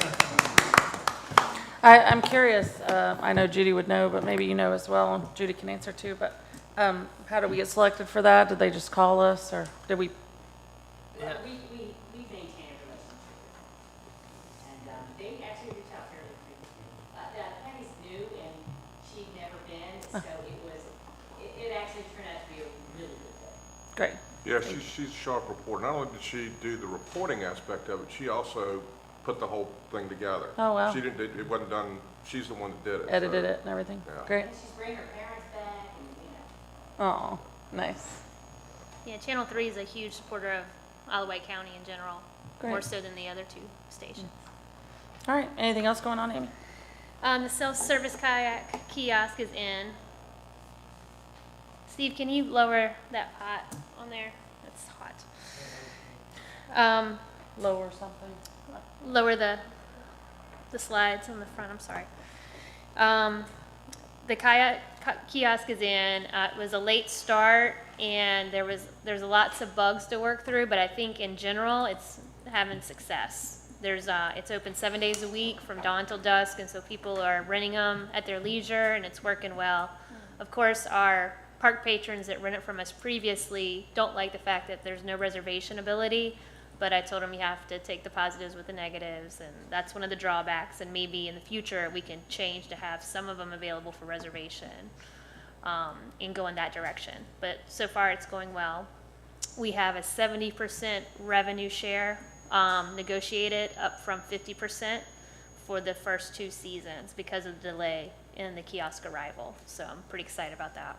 I'm curious, I know Judy would know, but maybe you know as well, and Judy can answer too, but how did we get selected for that? Did they just call us, or did we?
Yeah. We maintain a relationship. And they actually reached out fairly quickly. Penny's new and she'd never been, so it actually turned out to be a really good fit.
Great.
Yeah, she's a sharp reporter. Not only did she do the reporting aspect of it, she also put the whole thing together.
Oh, wow.
She didn't, it wasn't done, she's the one that did it.
Edited
so,
it and everything.
yeah.
Great.
And she's bringing her parents back and,
Oh, nice.
Yeah, Channel 3 is a huge supporter of Alawite County in general, more
Great.
so than the other two stations.
All right, anything else going on, Amy?
The self-service kayak kiosk is in. Steve, can you lower that pot on there? It's hot.
Lower something.
Lower the slides on the front, I'm sorry. The kayak kiosk is in. It was a late start and there's lots of bugs to work through, but I think in general it's having success. It's open 7 days a week from dawn till dusk, and so people are renting them at their leisure and it's working well. Of course, our park patrons that rent it from us previously don't like the fact that there's no reservation ability, but I told them you have to take the positives with the negatives, and that's one of the drawbacks, and maybe in the future we can change to have some of them available for reservation and go in that direction. But so far it's going well. We have a 70% revenue share negotiated, up from 50% for the first 2 seasons because of the delay in the kiosk arrival. So I'm pretty excited about that.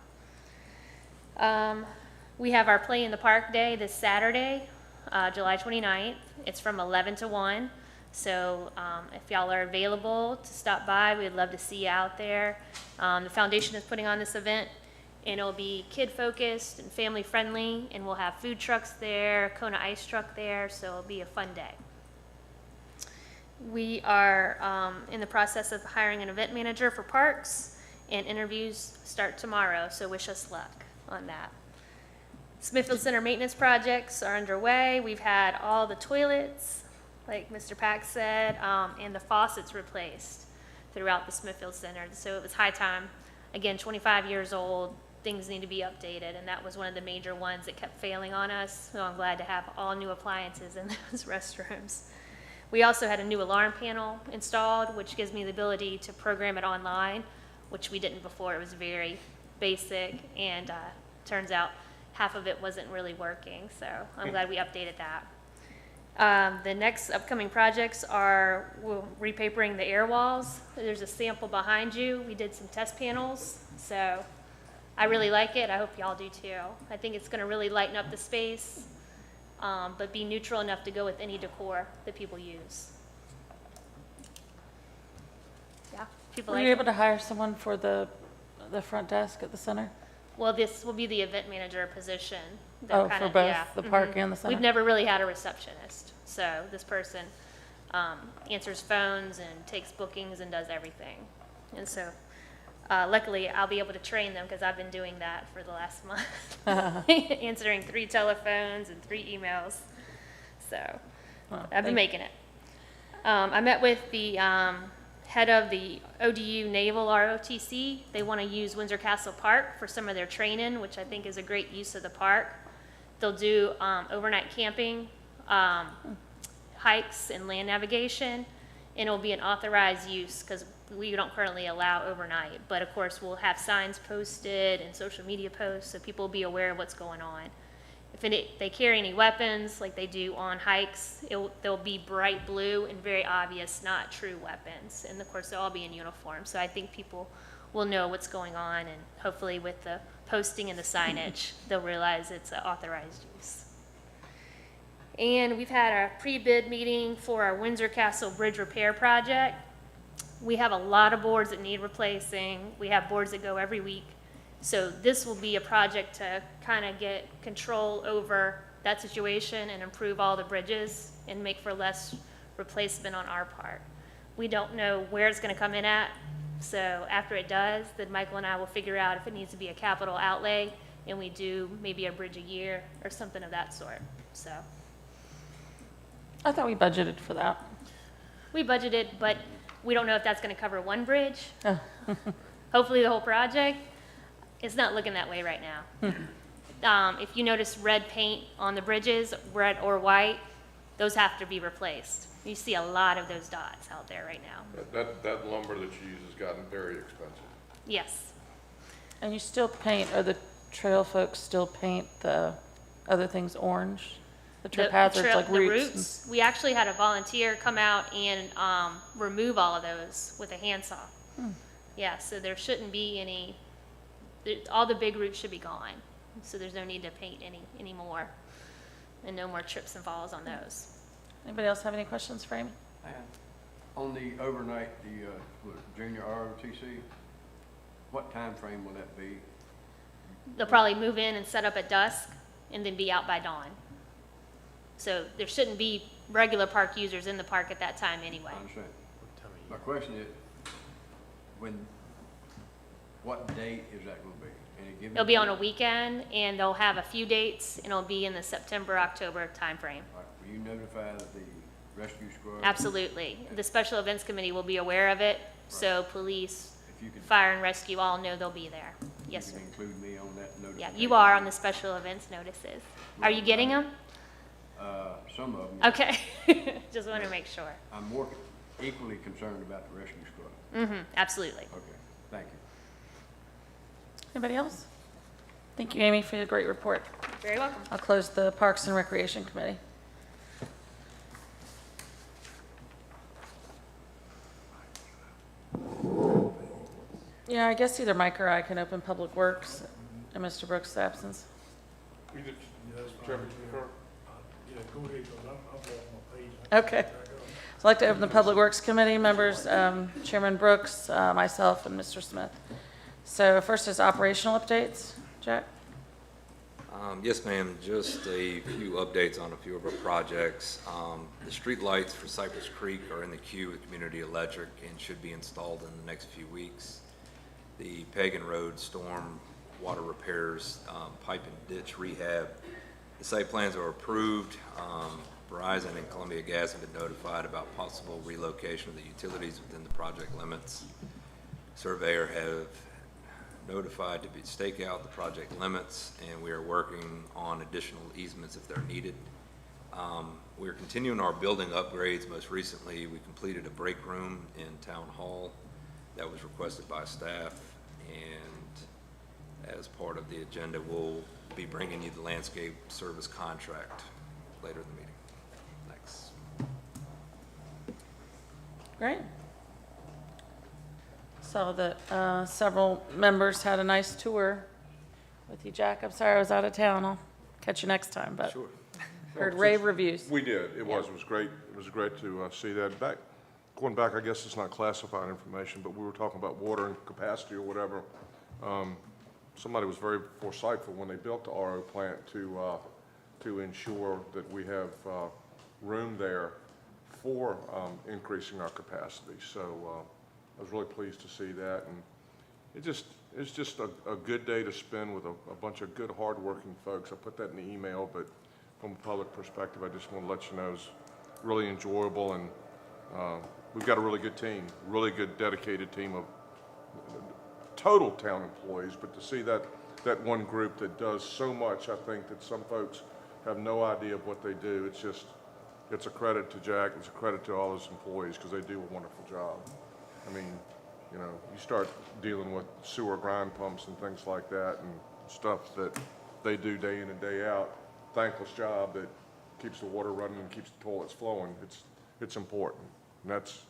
We have our Play in the Park Day this Saturday, July 29th. It's from 11 to 1. So if y'all are available to stop by, we'd love to see you out there. The foundation is putting on this event, and it'll be kid-focused and family-friendly, and we'll have food trucks there, Kona ice truck there, so it'll be a fun day. We are in the process of hiring an event manager for parks, and interviews start tomorrow, so wish us luck on that. Smithfield Center maintenance projects are underway. We've had all the toilets, like Mr. Pack said, and the faucets replaced throughout the Smithfield Center. So it was high time. Again, 25 years old, things need to be updated, and that was one of the major ones that kept failing on us. So I'm glad to have all new appliances in those restrooms. We also had a new alarm panel installed, which gives me the ability to program it online, which we didn't before. It was very basic, and turns out half of it wasn't really working, so I'm glad we updated that. The next upcoming projects are repapering the air walls. There's a sample behind you. We did some test panels, so I really like it. I hope y'all do too. I think it's going to really lighten up the space, but be neutral enough to go with any decor that people use. Yeah, people
Were
like
you
it.
able to hire someone for the front desk at the center?
Well, this will be the event manager position.
Oh, for both the park and the center?
We've never really had a receptionist, so this person answers phones and takes bookings and does everything. And so luckily I'll be able to train them because I've been doing that for the last month, answering 3 telephones and 3 emails. So I've been making it. I met with the head of the ODU Naval ROTC. They want to use Windsor Castle Park for some of their training, which I think is a great use of the park. They'll do overnight camping, hikes, and land navigation, and it'll be an authorized use because we don't currently allow overnight. But of course, we'll have signs posted and social media posts so people will be aware of what's going on. If they carry any weapons like they do on hikes, they'll be bright blue and very obvious, not true weapons. And of course, they'll all be in uniform. So I think people will know what's going on, and hopefully with the posting and the signage, they'll realize it's an authorized use. And we've had a pre-bid meeting for our Windsor Castle Bridge Repair Project. We have a lot of boards that need replacing. We have boards that go every week. So this will be a project to kind of get control over that situation and improve all the bridges and make for less replacement on our part. We don't know where it's going to come in at. So after it does, then Michael and I will figure out if it needs to be a capital outlay, and we do maybe a bridge a year or something of that sort. So
I thought we budgeted for that.
we budgeted, but we don't know if that's going to cover one bridge.
Oh.
Hopefully the whole project. It's not looking that way right now. If you notice red paint on the bridges, red or white, those have to be replaced. You see a lot of those dots out there right now.
That lumber that you use has gotten very expensive.
Yes.
And you still paint, or the trail folks still paint the other things orange? The trip hazards like
the
roots?
We actually had a volunteer come out and remove all of those with a handsaw. Yeah, so there shouldn't be any, all the big roots should be gone. So there's no need to paint any more, and no more trips and falls on those.
Anybody else have any questions for Amy?
On the overnight, the junior ROTC, what time frame will that be?
They'll probably move in and set up at dusk and then be out by dawn. So there shouldn't be regular park users in the park at that time anyway.
I understand. My question is, what date is that going to be? Any given
It'll be on a
date?
weekend, and they'll have a few dates, and it'll be in the September, October timeframe.
All right, will you notify the rescue squad?
Absolutely. The Special Events Committee will be aware of it, so police,
If you could,
fire, and rescue all know they'll be there. Yes,
you
sir.
could include me on that notice.
Yeah, you are on the special events notices. Are you getting them?
Some of them.
Okay. Just want to make sure.
I'm more equally concerned about the rescue squad.
Absolutely.
Okay, thank you.
Anybody else? Thank you, Amy, for your great report.
Very welcome.
I'll close the Parks and Recreation Committee. Yeah, I guess either Mike or I can open Public Works in Mr. Brooks' absence.
Either Chairman, concur?
Yeah, go ahead, because I've lost my page.
Okay. So I'd like to open the Public Works Committee, members, Chairman Brooks, myself, and Mr. Smith. So first is operational updates. Jack?
Yes, ma'am, just a few updates on a few of our projects. The street lights for Cypress Creek are in the queue with Community Electric and should be installed in the next few weeks. The Pagan Road storm water repairs, pipe and ditch rehab, the site plans are approved. Verizon and Columbia Gas have been notified about possible relocation of the utilities within the project limits. Surveyor have notified to stake out the project limits, and we are working on additional easements if they're needed. We're continuing our building upgrades. Most recently, we completed a break room in Town Hall that was requested by staff, and as part of the agenda, we'll be bringing you the landscape service contract later in the meeting. Thanks.
Great. Saw that several members had a nice tour with you, Jack. I'm sorry I was out of town. I'll catch you next time, but
Sure.
heard rave reviews.
We did. It was great. It was great to see that. Going back, I guess it's not classified information, but we were talking about water and capacity or whatever. Somebody was very foresightful when they built the RO plant to ensure that we have room there for increasing our capacity. So I was really pleased to see that, and it's just a good day to spend with a bunch of good, hardworking folks. I put that in the email, but from a public perspective, I just want to let you know it's really enjoyable, and we've got a really good team, really good dedicated team of total town employees, but to see that one group that does so much, I think that some folks have no idea of what they do. It's just, it's a credit to Jack, it's a credit to all his employees, because they do a wonderful job. I mean, you know, you start dealing with sewer grind pumps and things like that, and stuff that they do day in and day out, thankless job that keeps the water running and keeps the toilets flowing. It's important, and that's,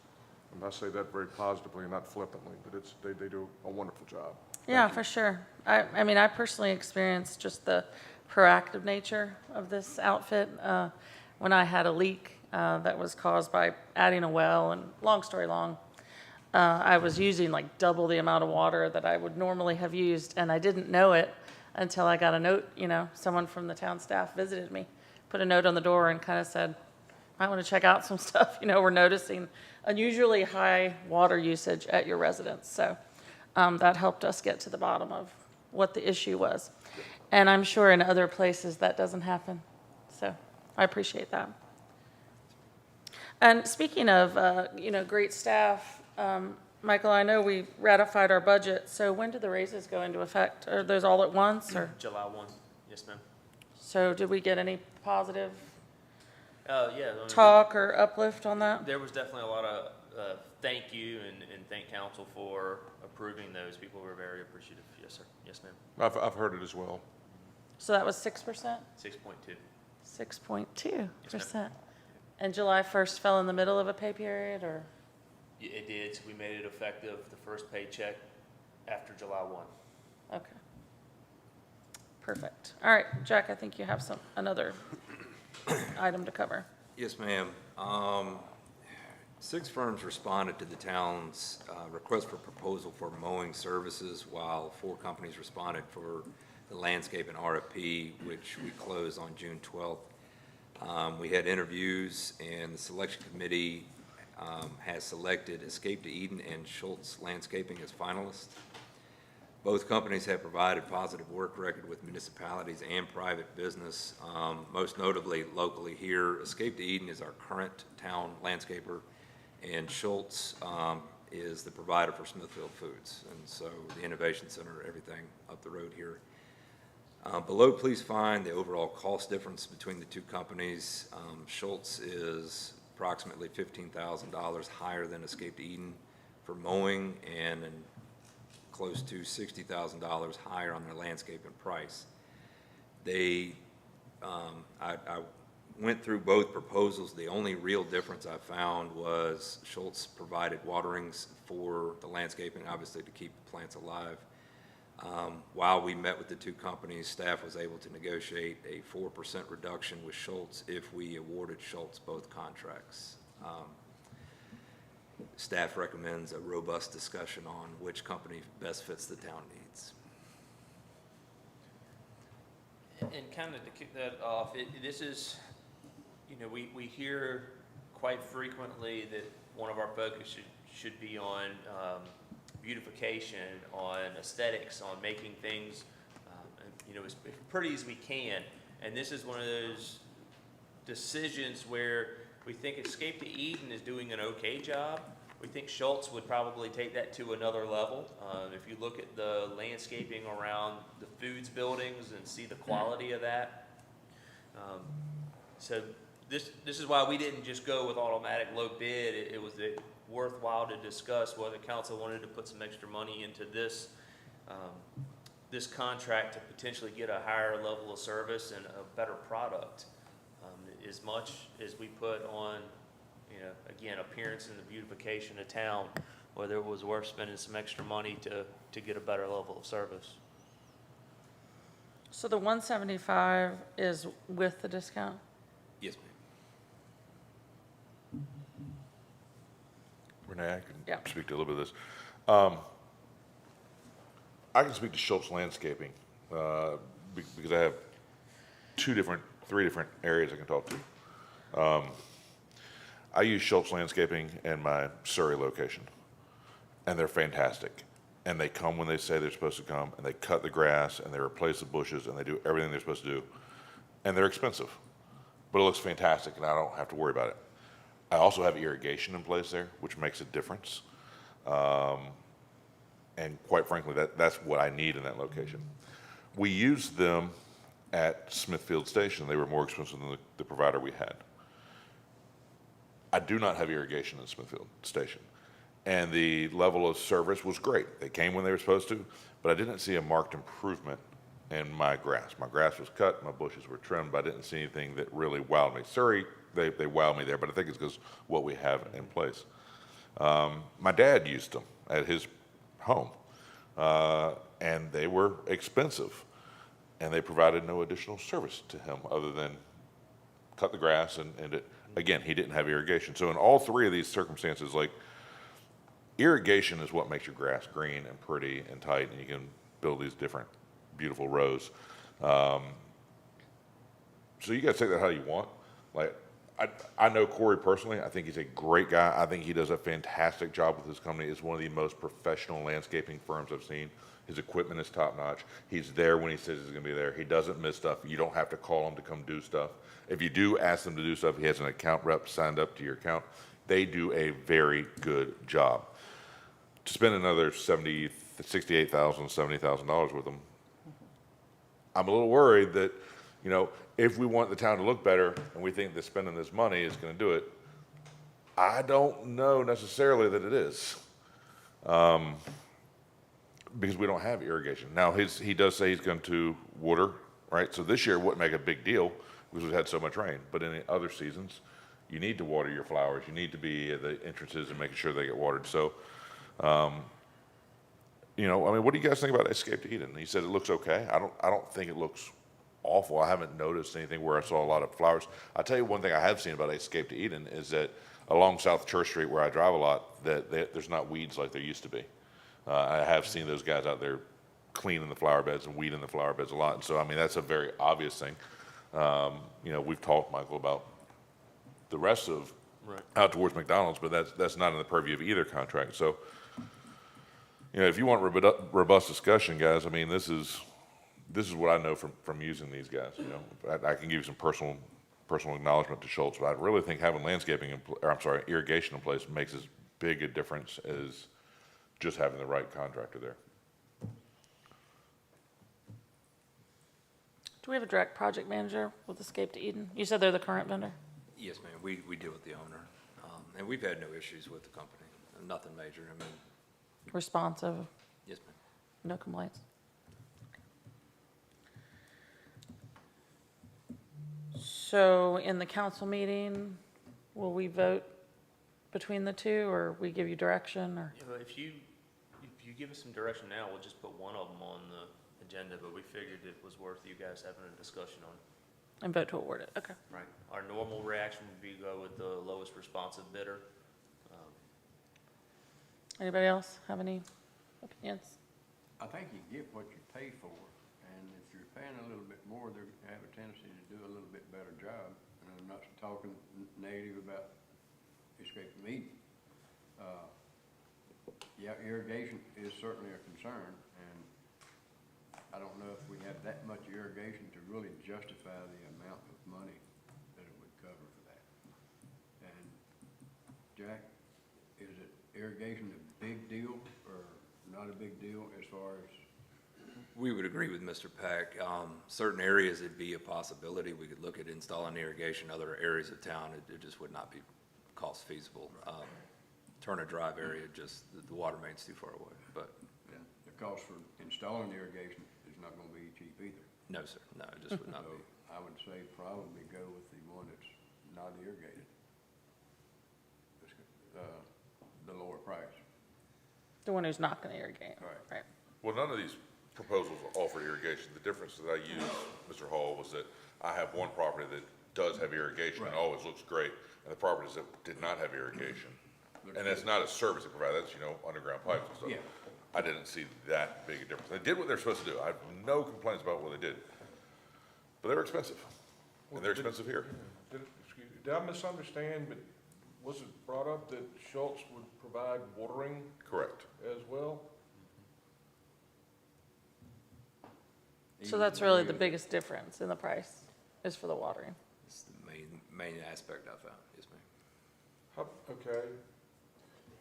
and I say that very positively and not flippantly, but they do a wonderful job.
Yeah, for sure. I mean, I personally experienced just the proactive nature of this outfit when I had a leak that was caused by adding a well, and long story long, I was using like double the amount of water that I would normally have used, and I didn't know it until I got a note, you know, someone from the town staff visited me, put a note on the door and kind of said, might want to check out some stuff, you know, we're noticing unusually high water usage at your residence. So that helped us get to the bottom of what the issue was. And I'm sure in other places that doesn't happen. So I appreciate that. And speaking of, you know, great staff, Michael, I know we ratified our budget. So when did the raises go into effect? Are those all at once, or?
July 1, yes, ma'am.
So did we get any positive
Yeah. I mean,
talk or uplift on that?
There was definitely a lot of thank you and thank council for approving those. People were very appreciative. Yes, sir. Yes, ma'am.
I've heard it as well.
So that was 6%?
6.2.
6.2%. And July 1st fell in the middle of a pay period, or?
It did. So we made it effective the first paycheck after July 1.
Okay. Perfect. All right, Jack, I think you have another item to cover.
Yes, ma'am. 6 firms responded to the town's request for proposal for mowing services, while 4 companies responded for the landscape and RFP, which we closed on June 12th. We had interviews, and the selection committee has selected Escape to Eden and Schultz Landscaping as finalists. Both companies have provided positive work record with municipalities and private business. Most notably, locally here, Escape to Eden is our current town landscaper, and Schultz is the provider for Smithfield Foods, and so the Innovation Center, everything up the road here. Below, please find the overall cost difference between the 2 companies. Schultz is approximately $15,000 higher than Escape to Eden for mowing, and close to $60,000 higher on their landscaping price. I went through both proposals. The only real difference I found was Schultz provided waterings for the landscaping, obviously to keep the plants alive. While we met with the 2 companies, staff was able to negotiate a 4% reduction with Schultz if we awarded Schultz both contracts. Staff recommends a robust discussion on which company best fits the town needs.
And kind of to kick that off, this is, you know, we hear quite frequently that one of our focus should be on beautification, on aesthetics, on making things, you know, as pretty as we can. And this is one of those decisions where we think Escape to Eden is doing an okay job. We think Schultz would probably take that to another level. If you look at the landscaping around the foods buildings and see the quality of that. So this is why we didn't just go with automatic low bid. It was worthwhile to discuss whether council wanted to put some extra money into this this contract to potentially get a higher level of service and a better product. As much as we put on, you know, again, appearance and the beautification of town, whether it was worth spending some extra money to get a better level of service.
So the 175 is with the discount?
Yes, ma'am.
Renee, I can
Yeah.
speak to a little bit of this. I can speak to Schultz Landscaping because I have 3 different areas I can talk to. I use Schultz Landscaping in my Surrey location, and they're fantastic. And they come when they say they're supposed to come, and they cut the grass, and they replace the bushes, and they do everything they're supposed to do. And they're expensive, but it looks fantastic, and I don't have to worry about it. I also have irrigation in place there, which makes a difference. And quite frankly, that's what I need in that location. We used them at Smithfield Station. They were more expensive than the provider we had. I do not have irrigation in Smithfield Station. And the level of service was great. They came when they were supposed to, but I didn't see a marked improvement in my grass. My grass was cut, my bushes were trimmed, but I didn't see anything that really wowed me. Surrey, they wowed me there, but I think it's because what we have in place. My dad used them at his home, and they were expensive, and they provided no additional service to him other than cut the grass, and again, he didn't have irrigation. So in all three of these circumstances, like, irrigation is what makes your grass green and pretty and tight, and you can build these different beautiful rows. So you guys take that how you want. Like, I know Corey personally. I think he's a great guy. I think he does a fantastic job with his company. It's one of the most professional landscaping firms I've seen. His equipment is top notch. He's there when he says he's going to be there. He doesn't miss stuff. You don't have to call him to come do stuff. If you do ask them to do stuff, he has an account rep signed up to your account. They do a very good job. To spend another $68,000, $70,000 with them, I'm a little worried that, you know, if we want the town to look better and we think that spending this money is going to do it, I don't know necessarily that it is, because we don't have irrigation. Now, he does say he's going to water, right? So this year it wouldn't make a big deal because we've had so much rain. But in the other seasons, you need to water your flowers. You need to be at the entrances and making sure they get watered. So, you know, I mean, what do you guys think about Escape to Eden? He said it looks okay. I don't think it looks awful. I haven't noticed anything where I saw a lot of flowers. I'll tell you one thing I have seen about Escape to Eden is that along South Church Street, where I drive a lot, that there's not weeds like there used to be. I have seen those guys out there cleaning the flower beds and weeding the flower beds a lot. And so, I mean, that's a very obvious thing. You know, we've talked, Michael, about the rest of out towards McDonald's, but that's not in the purview of either contract. So, you know, if you want robust discussion, guys, I mean, this is what I know from using these guys. You know, I can give you some personal acknowledgement to Schultz, but I really think having irrigation in place makes as big a difference as just having the right contractor there.
Do we have a direct project manager with Escape to Eden? You said they're the current vendor?
Yes, ma'am. We deal with the owner, and we've had no issues with the company. Nothing major. I mean,
Responsive?
yes, ma'am.
No complaints? So in the council meeting, will we vote between the two, or we give you direction, or?
You know, if you give us some direction now, we'll just put one of them on the agenda, but we figured it was worth you guys having a discussion on it.
And vote to award it, okay.
Right. Our normal reaction would be go with the lowest responsive bidder.
Anybody else have any opinions?
I think you get what you pay for, and if you're paying a little bit more, they have a tendency to do a little bit better job. And I'm not talking negative about Escape from Eden. Yeah, irrigation is certainly a concern, and I don't know if we have that much irrigation to really justify the amount of money that it would cover for that. And Jack, is it irrigation a big deal or not a big deal as far as?
We would agree with Mr. Peck. Certain areas it'd be a possibility. We could look at installing irrigation. Other areas of town, it just would not be cost feasible. Turner Drive area, just the water main's too far away. But
Yeah, the cost for installing irrigation is not going to be cheap either.
no, sir, no, it just would not
So
be.
I would say probably go with the one that's not irrigated. The lower price.
The one who's not gonna irrigate,
Right.
right?
Well, none of these proposals offer irrigation. The difference that I used, Mr. Hall, was that I have one property that does have irrigation and
Right.
always looks great, and the properties that did not have irrigation. And that's not a service they provide, that's, you know, underground pipes and stuff.
Yeah.
I didn't see that big a difference. They did what they're supposed to do. I have no complaints about what they did. But they were expensive, and they're expensive here.
Did I misunderstand, but was it brought up that Schultz would provide watering
Correct.
as well?
So that's really the biggest difference in the price, is for the watering.
It's the main aspect I found, yes, ma'am.
Okay,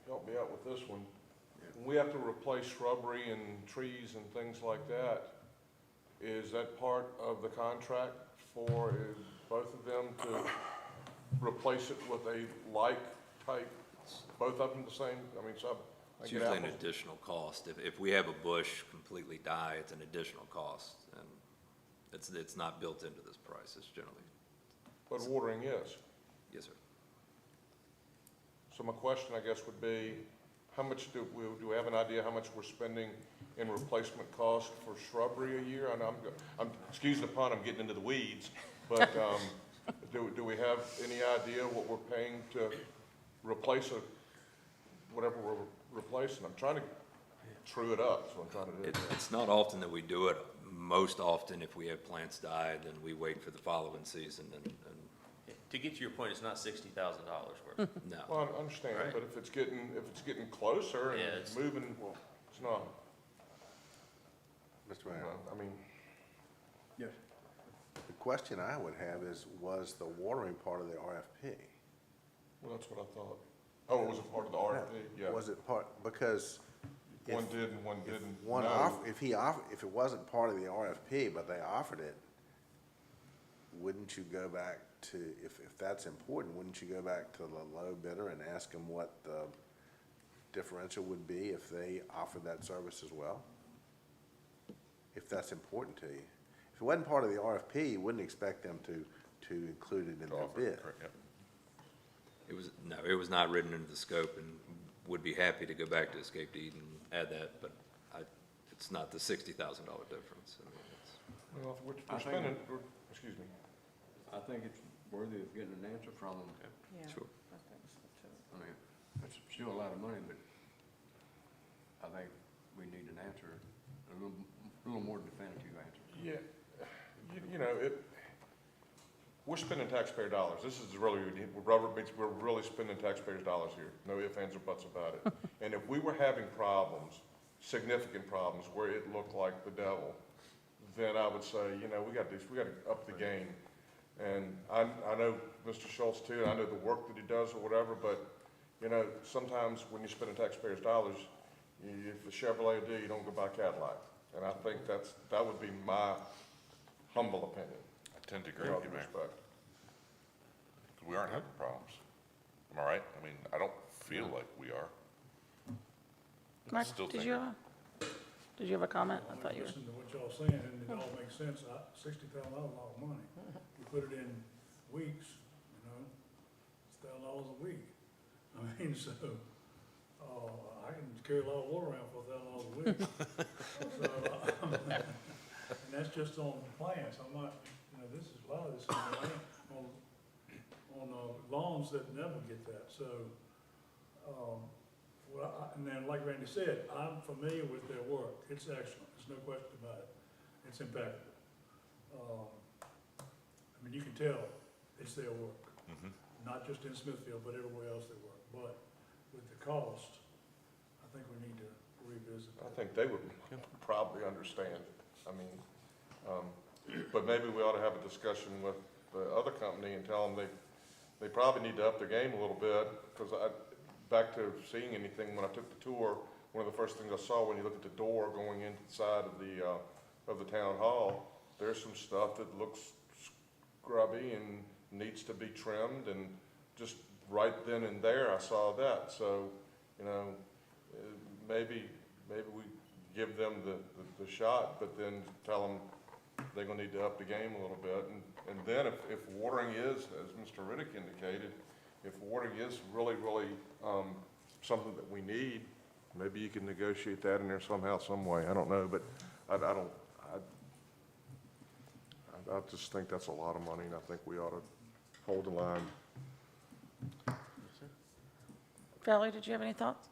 help me out with this one. When we have to replace shrubbery and trees and things like that, is that part of the contract for both of them to replace it with a like type, both of them the same? I mean, so I
It's
get
usually an
apples.
additional cost. If we have a bush completely die, it's an additional cost, and it's not built into this price. It's generally,
But watering is.
yes, sir.
So my question, I guess, would be, how much do we have an idea how much we're spending in replacement cost for shrubbery a year? I know excuse the pun, I'm getting into the weeds, but, do we have any idea what we're paying to replace whatever we're replacing? I'm trying to true it up, so I'm trying to do.
It's not often that we do it. Most often, if we have plants die, then we wait for the following season and
To get to your point, it's not $60,000 worth.
no.
Well, I understand,
Right.
but if it's getting closer and
Yeah,
it's moving, well, it's not.
Mr. Mayor,
I mean,
Yes.
the question I would have is, was the watering part of the RFP?
well, that's what I thought. Oh, it was a part of the RFP, yeah.
Was it part, because
One
if-
did and one didn't.
one
No.
if it wasn't part of the RFP, but they offered it, wouldn't you go back to, if that's important, wouldn't you go back to the low bidder and ask them what the differential would be if they offered that service as well? If that's important to you. If it wasn't part of the RFP, you wouldn't expect them to include it in their bid.
Correct, yep.
It was not written into the scope, and would be happy to go back to Escape to Eden and add that, but it's not the $60,000 difference. I mean, it's,
Well, we're
I think-
spending, excuse me.
I think it's worthy of getting an answer from them.
Yeah,
Sure.
I think so too.
I mean, it's still a lot of money, but I think we need an answer, a little more definitive answer.
Yeah, you know, we're spending taxpayer dollars. This is really, rubber meets, we're really spending taxpayers' dollars here. No ifs, ands, or buts about it. And if we were having problems, significant problems, where it looked like the devil, then I would say, you know, we got to up the game. And I know Mr. Schultz too, and I know the work that he does or whatever, but, you know, sometimes when you're spending taxpayers' dollars, if the Chevrolet do, you don't go buy a Cadillac. And I think that would be my humble opinion.
I tend to agree
In all
with you,
due
Mayor.
respect.
We aren't having problems. Am I right? I mean, I don't feel like we are.
Mark,
Still
did
think
you
it-
have a comment? I thought you were.
Listen to what y'all saying, and it all makes sense. $60,000 is a lot of money. You put it in weeks, you know, it's $1,000 a week. I mean, so, I can carry a lot of water around for $1,000 a week. So, and that's just on plants. I'm not, you know, this is, a lot of this is on lawns that never get that. So, and then like Randy said, I'm familiar with their work. It's excellent. There's no question about it. It's impeccable. I mean, you can tell it's their work, not just in Smithfield, but everywhere else they work. But with the cost, I think we need to revisit
I
that.
think they would probably understand. I mean, but maybe we ought to have a discussion with the other company and tell them they probably need to up their game a little bit, because back to seeing anything, when I took the tour, one of the first things I saw when you look at the door going inside of the town hall, there's some stuff that looks scrubby and needs to be trimmed, and just right then and there, I saw that. So, you know, maybe we give them the shot, but then tell them they're gonna need to up the game a little bit. And then if watering is, as Mr. Riddick indicated, if watering is really, really, something that we need, maybe you can negotiate that in there somehow, some way. I don't know, but I just think that's a lot of money, and I think we ought to hold the line.
Valerie, did you have any thoughts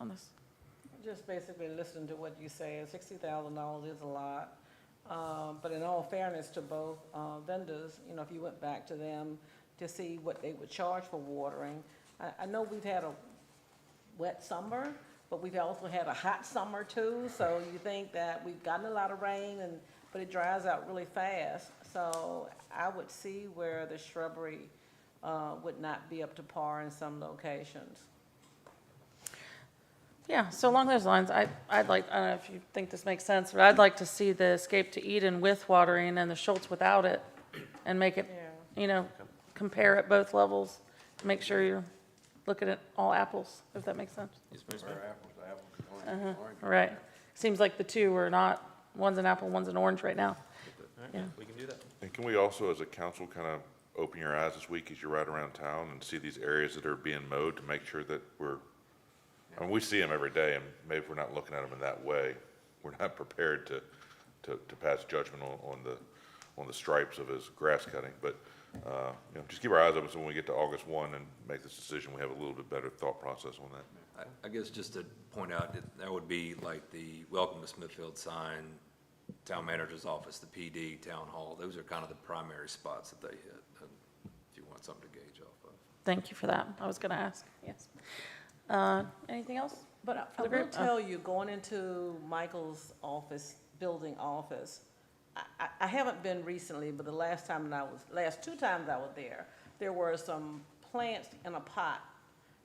on this?
Just basically listening to what you say, $60,000 is a lot. But in all fairness to both vendors, you know, if you went back to them to see what they would charge for watering, I know we've had a wet summer, but we've also had a hot summer too. So you think that we've gotten a lot of rain, but it dries out really fast. So I would see where the shrubbery would not be up to par in some locations.
Yeah, so along those lines, I'd like, I don't know if you think this makes sense, but I'd like to see the Escape to Eden with watering and the Schultz without it, and make it, you know, compare at both levels, make sure you're looking at all apples, if that makes sense.
Compare apples to apples, and orange to orange.
Right. Seems like the two are not, one's an apple, one's an orange right now. Yeah.
We can do that.
And can we also, as a council, kind of open your eyes this week as you ride around town and see these areas that are being mowed to make sure that I mean, we see them every day, and maybe if we're not looking at them in that way, we're not prepared to pass judgment on the stripes of his grass cutting. But, you know, just keep our eyes open so when we get to August 1 and make this decision, we have a little bit better thought process on that.
I guess just to point out, that would be like the Welcome to Smithfield sign, town manager's office, the PD, town hall. Those are kind of the primary spots that they hit, if you want something to gauge off of.
Thank you for that. I was going to ask, yes. Anything else?
But
for
I
the
will
group?
tell you, going into Michael's office, building office, I haven't been recently, but the last two times I was there were some plants in a pot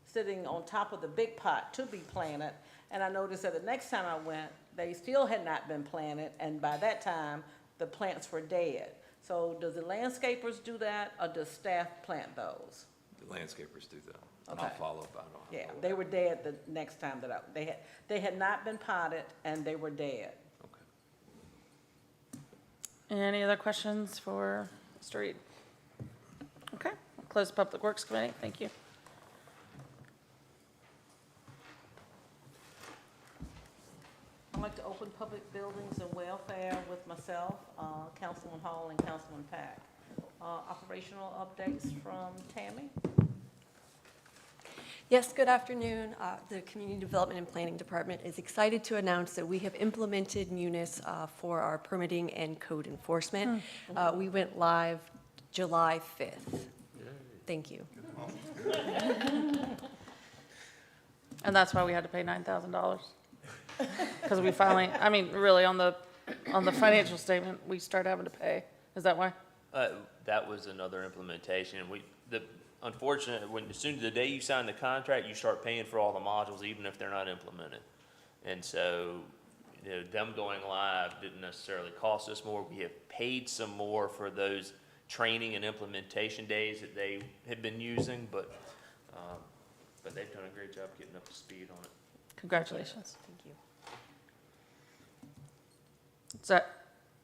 sitting on top of the big pot to be planted. And I noticed that the next time I went, they still had not been planted, and by that time, the plants were dead. So does the landscapers do that, or does staff plant those?
The landscapers do that. And I'll
Okay.
follow up. I don't know.
Yeah, they were dead the next time they had not been potted, and they were dead.
Any other questions for Mr. Reed? Okay, I'll close the Public Works Committee. Thank you.
I'd like to open public buildings and welfare with myself, Councilman Hall and Councilman Pack. Operational updates from Tammy?
Yes, good afternoon. The Community Development and Planning Department is excited to announce that we have implemented Munis for our permitting and code enforcement. We went live July 5th. Thank you.
And that's why we had to pay $9,000. Because we finally, I mean, really, on the financial statement, we start having to pay. Is that why?
That was another implementation. Unfortunately, as soon as the day you sign the contract, you start paying for all the modules, even if they're not implemented. And so, you know, them going live didn't necessarily cost us more. We have paid some more for those training and implementation days that they had been using, but they've done a great job getting up to speed on it.
Congratulations.
Thank you.
Is that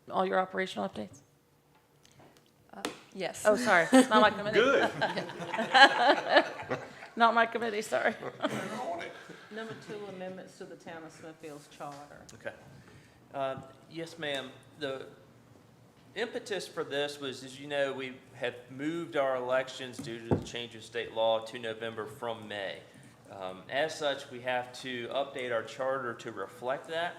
all your operational updates?
Yes.
Oh, sorry, it's not my committee.
Good.
Not my committee, sorry.
Number 2, amendments to the Town of Smithfield's charter.
Okay. Yes, ma'am. The impetus for this was, as you know, we have moved our elections due to the change of state law to November from May. As such, we have to update our charter to reflect that.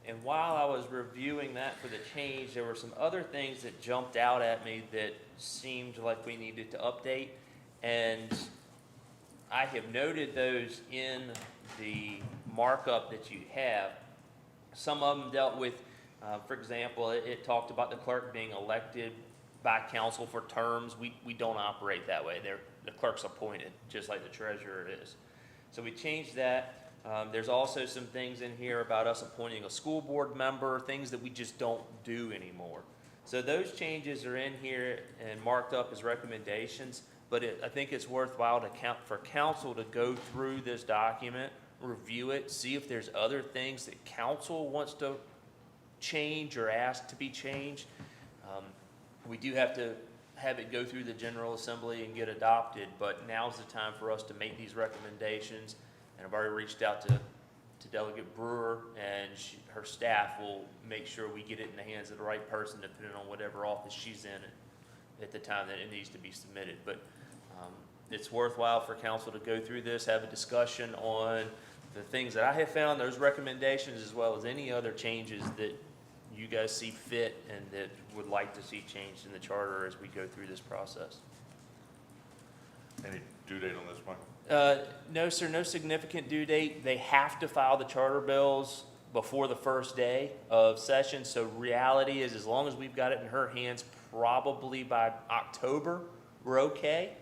And while I was reviewing that for the change, there were some other things that jumped out at me that seemed like we needed to update. And I have noted those in the markup that you have. Some of them dealt with, for example, it talked about the clerk being elected by council for terms. We don't operate that way. The clerk's appointed, just like the treasurer is. So we changed that. There's also some things in here about us appointing a school board member, things that we just don't do anymore. So those changes are in here and marked up as recommendations, but I think it's worthwhile for council to go through this document, review it, see if there's other things that council wants to change or ask to be changed. We do have to have it go through the General Assembly and get adopted, but now's the time for us to make these recommendations. And I've already reached out to Delegate Brewer, and her staff will make sure we get it in the hands of the right person, depending on whatever office she's in at the time that it needs to be submitted. But it's worthwhile for council to go through this, have a discussion on the things that I have found, those recommendations, as well as any other changes that you guys see fit and that would like to see changed in the charter as we go through this process.
Any due date on this, Michael?
No, sir, no significant due date. They have to file the charter bills before the first day of session. So reality is, as long as we've got it in her hands, probably by October, we're okay.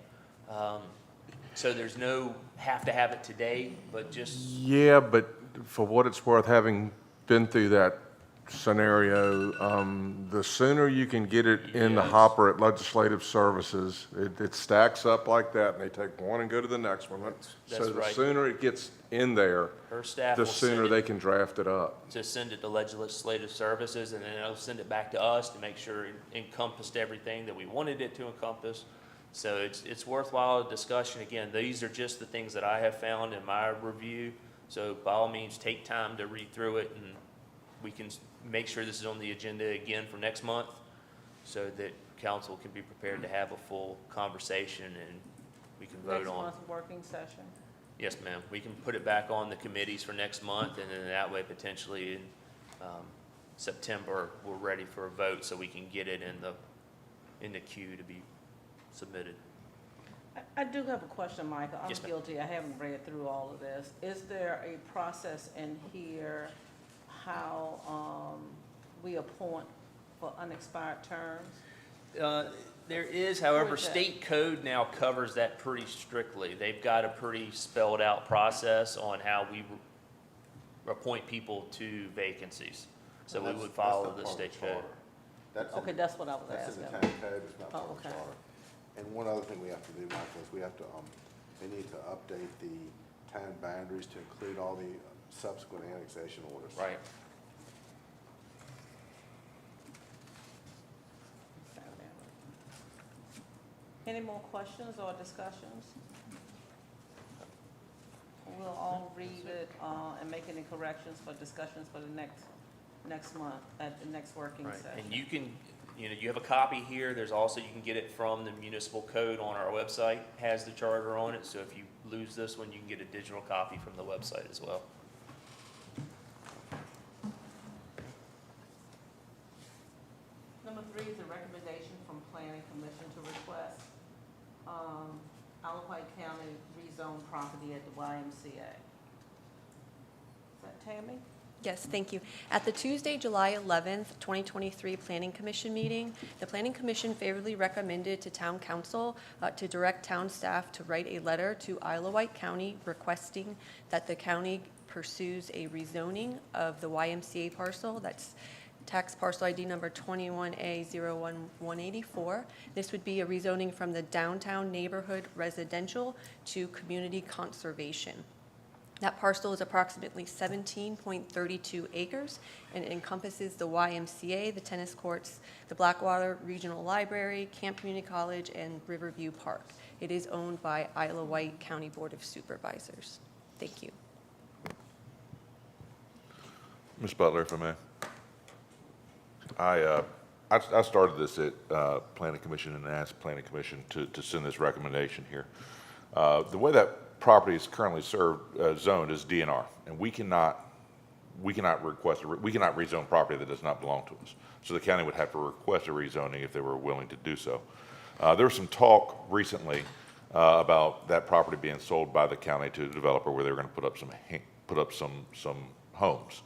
So there's no have to have it today, but just,
Yeah, but for what it's worth, having been through that scenario, the sooner you can get it in the
Yes.
hopper at Legislative Services, it stacks up like that, and they take one and go to the next one. So
that's
the
right.
sooner it gets in there,
her staff
the
will send
sooner
it
they can draft it up.
to send it to legislative services, and then it'll send it back to us to make sure it encompassed everything that we wanted it to encompass. So it's worthwhile discussion. Again, these are just the things that I have found in my review. So by all means, take time to read through it, and we can make sure this is on the agenda again for next month so that council can be prepared to have a full conversation and we can vote
Next
on.
month's working session.
Yes, ma'am. We can put it back on the committees for next month, and then that way potentially in September, we're ready for a vote so we can get it in the queue to be submitted.
I do have a question, Michael. I'm
Yes, ma'am.
guilty. I haven't read through all of this. Is there a process in here how we appoint for unexpired terms?
There is, however,
Where's that?
state code now covers that pretty strictly. They've got a pretty spelled out process on how we appoint people to vacancies. So we would follow the state code.
Okay, that's what I was
That's in the
asking.
town code, it's not
Oh,
part of the
okay.
charter. And one other thing we have to do, Michael, is we have to, we need to update the town boundaries to include all the subsequent annexation orders.
Right.
Any more questions or discussions? We'll all read it and make any corrections for discussions for the next month, at the next working
Right,
session.
and you can, you have a copy here, there's also, you can get it from the municipal code on our website, has the charter on it, so if you lose this one, you can get a digital copy from the website as well.
Number 3 is a recommendation from Planning Commission to request Alawite County rezone property at the YMCA. Is that Tammy?
Yes, thank you. At the Tuesday, July 11th, 2023 Planning Commission meeting, the Planning Commission favorably recommended to Town Council to direct town staff to write a letter to Alawite County requesting that the county pursues a rezoning of the YMCA parcel. That's tax parcel ID number 21A01184. This would be a rezoning from the downtown neighborhood residential to community conservation. That parcel is approximately 17.32 acres and it encompasses the YMCA, the tennis courts, the Blackwater Regional Library, Camp Community College, and Riverview Park. It is owned by Alawite County Board of Supervisors. Thank you.
Ms. Butler, if I may. I started this at Planning Commission and asked Planning Commission to send this recommendation here. The way that property is currently zoned is DNR, and we cannot rezone property that does not belong to us. So the county would have to request a rezoning if they were willing to do so. There was some talk recently about that property being sold by the county to a developer where they were going to put up some homes.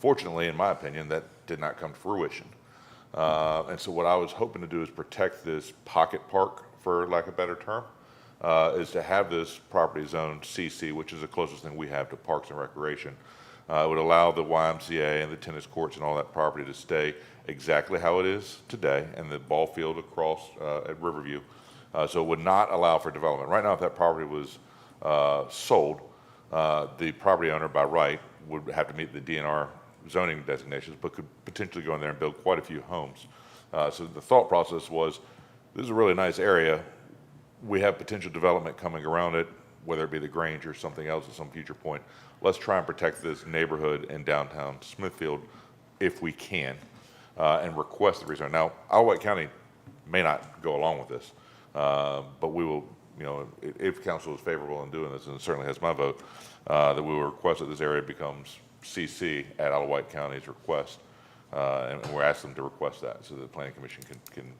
Fortunately, in my opinion, that did not come to fruition. And so what I was hoping to do is protect this pocket park, for lack of a better term, is to have this property zoned CC, which is the closest thing we have to Parks and Recreation. It would allow the YMCA and the tennis courts and all that property to stay exactly how it is today, and the ball field across at Riverview. So it would not allow for development. Right now, if that property was sold, the property owner by right would have to meet the DNR zoning designations, but could potentially go in there and build quite a few homes. So the thought process was, this is a really nice area. We have potential development coming around it, whether it be the Grange or something else at some future point. Let's try and protect this neighborhood in downtown Smithfield if we can, and request the rezone. Now, Alawite County may not go along with this, but we will, if council is favorable in doing this, and it certainly has my vote, that we will request that this area becomes CC at Alawite County's request, and we're asking them to request that so that the Planning Commission can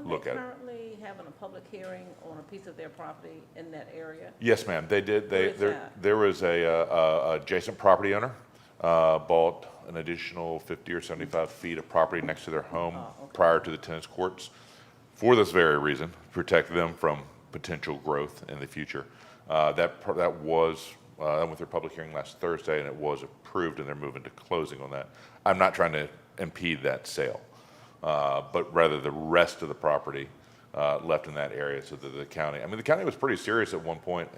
look at it.
Are they currently having a public hearing on a piece of their property in that area?
Yes, ma'am, they did.
Where is that?
There was a adjacent property owner, bought an additional 50 or 75 feet of property next to their home prior to the tennis courts for this very reason, protect them from potential growth in the future. That went through public hearing last Thursday, and it was approved, and they're moving to closing on that. I'm not trying to impede that sale, but rather the rest of the property left in that area, so that the county was pretty serious at one point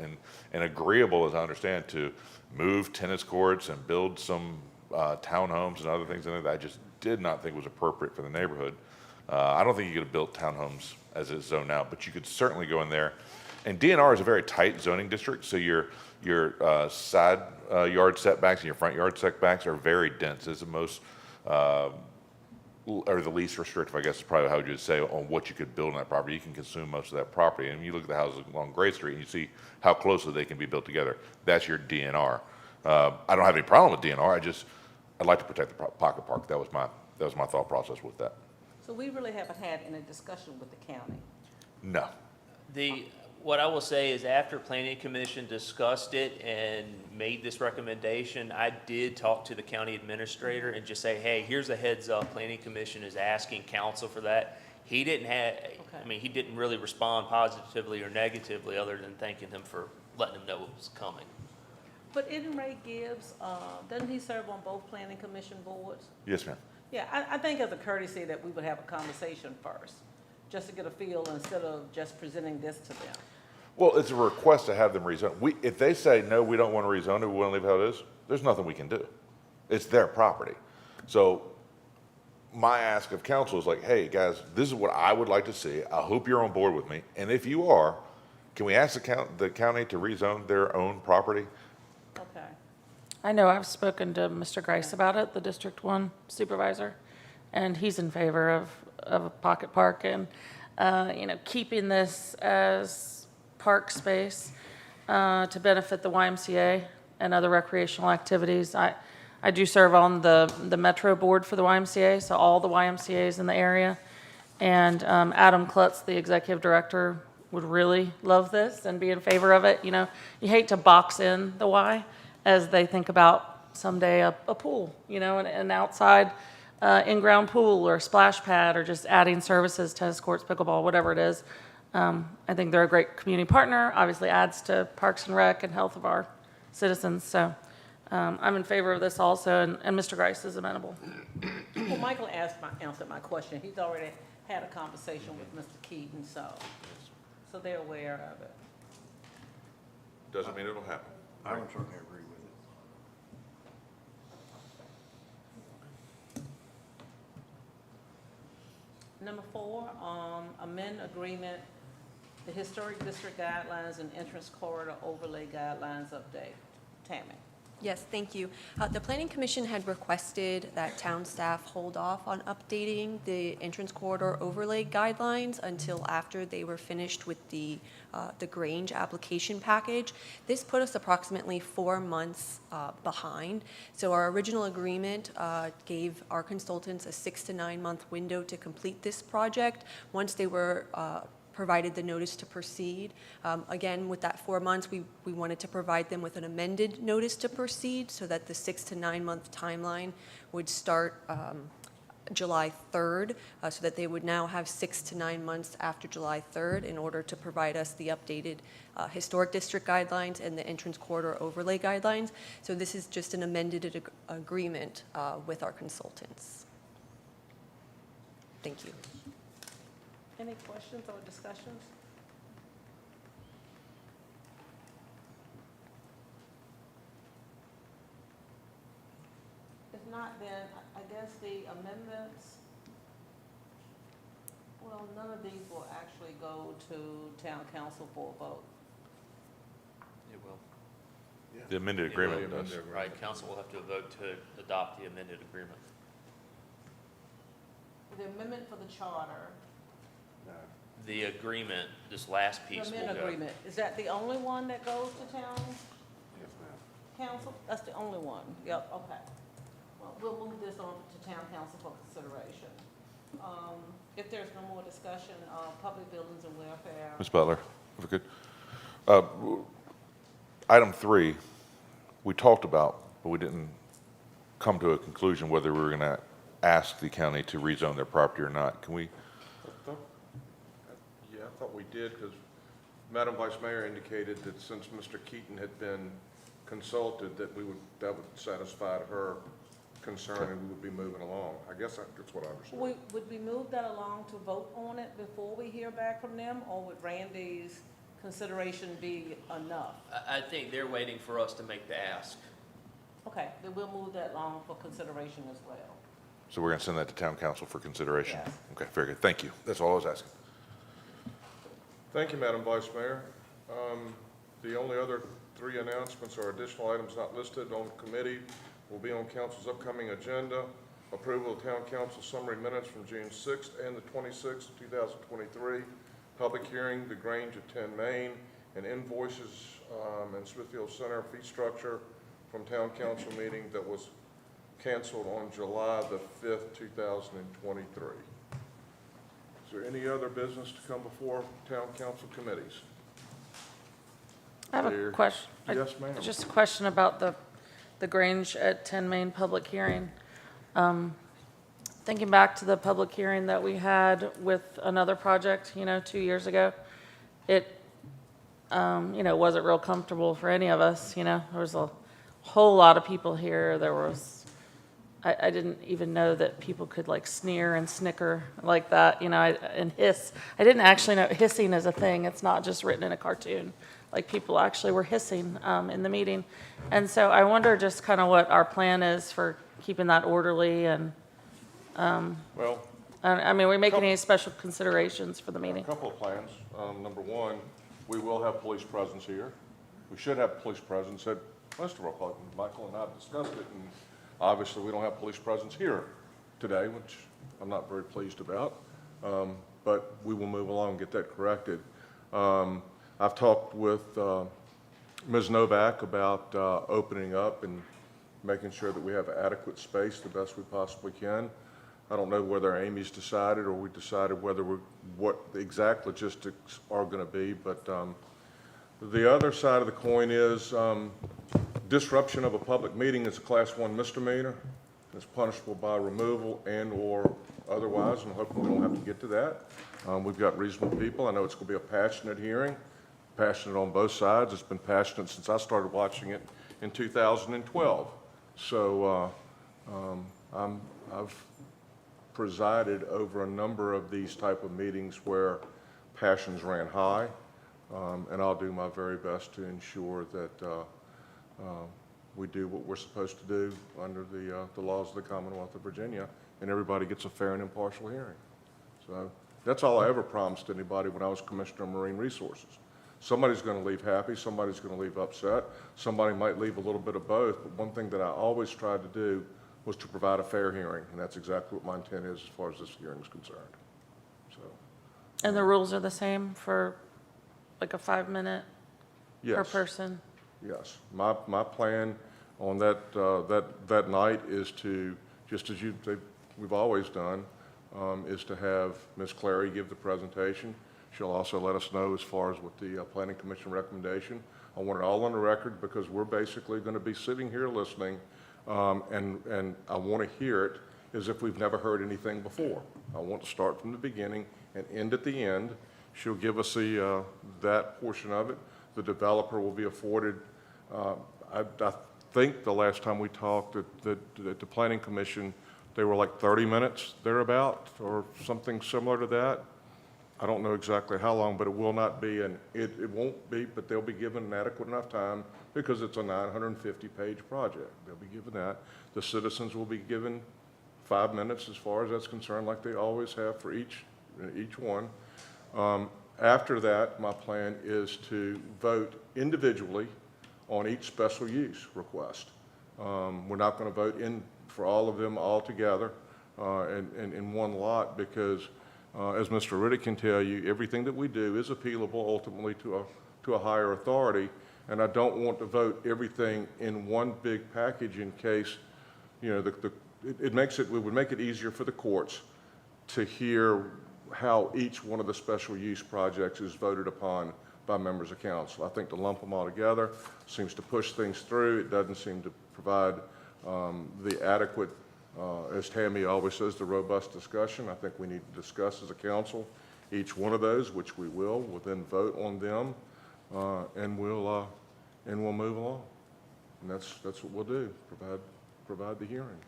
and agreeable, as I understand, to move tennis courts and build some townhomes and other things in there that I just did not think was appropriate for the neighborhood. I don't think you could have built townhomes as it's zoned now, but you could certainly go in there. And DNR is a very tight zoning district, so your side yard setbacks and your front yard setbacks are very dense. It's the most, or the least restrictive, I guess is probably how you would say, on what you could build on that property. You can consume most of that property. And you look at the houses along Gray Street and you see how closely they can be built together. That's your DNR. I don't have any problem with DNR. I'd like to protect the pocket park. That was my thought process with that.
So we really haven't had any discussion with the county.
No.
What I will say is after Planning Commission discussed it and made this recommendation, I did talk to the county administrator and just say, hey, here's a heads up, Planning Commission is asking council for that. He didn't really respond positively or negatively other than thanking him for letting him know it was coming.
But isn't Ray Gibbs, doesn't he serve on both Planning Commission boards?
Yes, ma'am.
Yeah, I think as a courtesy that we would have a conversation first, just to get a feel instead of just presenting this to them.
Well, it's a request to have them rezone. If they say, no, we don't want to rezone it, we want to leave it how it is, there's nothing we can do. It's their property. So my ask of council is like, hey, guys, this is what I would like to see. I hope you're on board with me. And if you are, can we ask the county to rezone their own property?
Okay.
I know I've spoken to Mr. Grice about it, the District 1 supervisor, and he's in favor of a pocket park and, keeping this as park space to benefit the YMCA and other recreational activities. I do serve on the Metro board for the YMCA, so all the YMCAs in the area. And Adam Klutz, the executive director, would really love this and be in favor of it. You hate to box in the Y as they think about someday a pool, an outside in-ground pool or a splash pad or just adding services, tennis courts, pickleball, whatever it is. I think they're a great community partner, obviously adds to Parks and Rec and health of our citizens. So I'm in favor of this also, and Mr. Grice is amenable.
Well, Michael answered my question. He's already had a conversation with Mr. Keaton, so they're aware of it.
Doesn't mean it'll happen.
I would certainly agree with it.
Number 4, amend agreement, the historic district guidelines and entrance corridor overlay guidelines update. Tammy.
Yes, thank you. The Planning Commission had requested that town staff hold off on updating the entrance corridor overlay guidelines until after they were finished with the Grange application package. This put us approximately 4 months behind. So our original agreement gave our consultants a 6 to 9 month window to complete this project. Once they were provided the notice to proceed. Again, with that 4 months, we wanted to provide them with an amended notice to proceed so that the 6 to 9 month timeline would start July 3rd, so that they would now have 6 to 9 months after July 3rd in order to provide us the updated historic district guidelines and the entrance corridor overlay guidelines. So this is just an amended agreement with our consultants. Thank you.
Any questions or discussions? If not, then I guess the amendments, well, none of these will actually go to town council for a vote.
It will.
The amended agreement does.
Right, council will have to vote to adopt the amended agreement.
The amendment for the charter,
The agreement, this last
the
piece will
amendment
go.
agreement, is that the only one that goes to town
Yes, ma'am.
council? That's the only one? Yep, okay. Well, we'll move this on to town council for consideration. If there's no more discussion, public buildings and welfare.
Ms. Butler, if we could. Item 3, we talked about, but we didn't come to a conclusion whether we were going to ask the county to rezone their property or not. Can we?
Yeah, I thought we did, because Madam Vice Mayor indicated that since Mr. Keaton had been consulted, that that would satisfy her concern and we would be moving along. I guess that's what I understood.
Would we move that along to vote on it before we hear back from them, or would Randy's consideration be enough?
I think they're waiting for us to make the ask.
Okay, then we'll move that along for consideration as well.
So we're going to send that to town council for consideration?
Yes.
Okay, very good. Thank you. That's all I was asking.
Thank you, Madam Vice Mayor. The only other 3 announcements are additional items not listed on committee will be on council's upcoming agenda. Approval of town council summary minutes from June 6th and the 26th, 2023. Public hearing, the Grange at 10 Main, and invoices and Smithfield Center fee structure from town council meeting that was canceled on July the 5th, 2023. Is there any other business to come before town council committees?
I have a question.
Yes, ma'am.
Just a question about the Grange at 10 Main public hearing. Thinking back to the public hearing that we had with another project, 2 years ago, it, wasn't real comfortable for any of us, There was a whole lot of people here. There was, I didn't even know that people could like sneer and snicker like that, and hiss. I didn't actually know hissing is a thing. It's not just written in a cartoon. Like people actually were hissing in the meeting. And so I wonder just kind of what our plan is for keeping that orderly and,
Well,
we're making any special considerations for the meeting?
a couple of plans. Number one, we will have police presence here. We should have police presence at most of our public. Michael and I have discussed it, and obviously we don't have police presence here today, which I'm not very pleased about. But we will move along and get that corrected. I've talked with Ms. Novak about opening up and making sure that we have adequate space the best we possibly can. I don't know whether Amy's decided or we decided what the exact logistics are going to be, but the other side of the coin is disruption of a public meeting is a Class 1 misdemeanor. It's punishable by removal and/or otherwise, and hopefully we don't have to get to that. We've got reasonable people. I know it's going to be a passionate hearing, passionate on both sides. It's been passionate since I started watching it in 2012. So I've presided over a number of these type of meetings where passions ran high, and I'll do my very best to ensure that we do what we're supposed to do under the laws of the Commonwealth of Virginia, and everybody gets a fair and impartial hearing. So that's all I ever promised anybody when I was Commissioner of Marine Resources. Somebody's going to leave happy, somebody's going to leave upset, somebody might leave a little bit of both, but one thing that I always tried to do was to provide a fair hearing, and that's exactly what my intent is as far as this hearing is concerned. So,
And the rules are the same for like a 5-minute per
yes.
person?
Yes, my plan on that night is to, just as we've always done, is to have Ms. Clary give the presentation. She'll also let us know as far as what the Planning Commission recommendation. I want it all on the record because we're basically going to be sitting here listening, and I want to hear it as if we've never heard anything before. I want to start from the beginning and end at the end. She'll give us that portion of it. The developer will be afforded, I think the last time we talked at the Planning Commission, they were like 30 minutes thereabout or something similar to that. I don't know exactly how long, but it will not be, it won't be, but they'll be given an adequate enough time because it's a 950-page project. They'll be given that. The citizens will be given 5 minutes as far as that's concerned, like they always have for each one. After that, my plan is to vote individually on each special use request. We're not going to vote for all of them all together in one lot because, as Mr. Riddick can tell you, everything that we do is appealable ultimately to a higher authority, and I don't want to vote everything in one big package in case, it would make it easier for the courts to hear how each one of the special use projects is voted upon by members of council. I think to lump them all together seems to push things through. It doesn't seem to provide the adequate, as Tammy always says, the robust discussion I think we need to discuss as a council each one of those, which we will. We'll then vote on them, and we'll move along. And that's what we'll do, provide the hearing,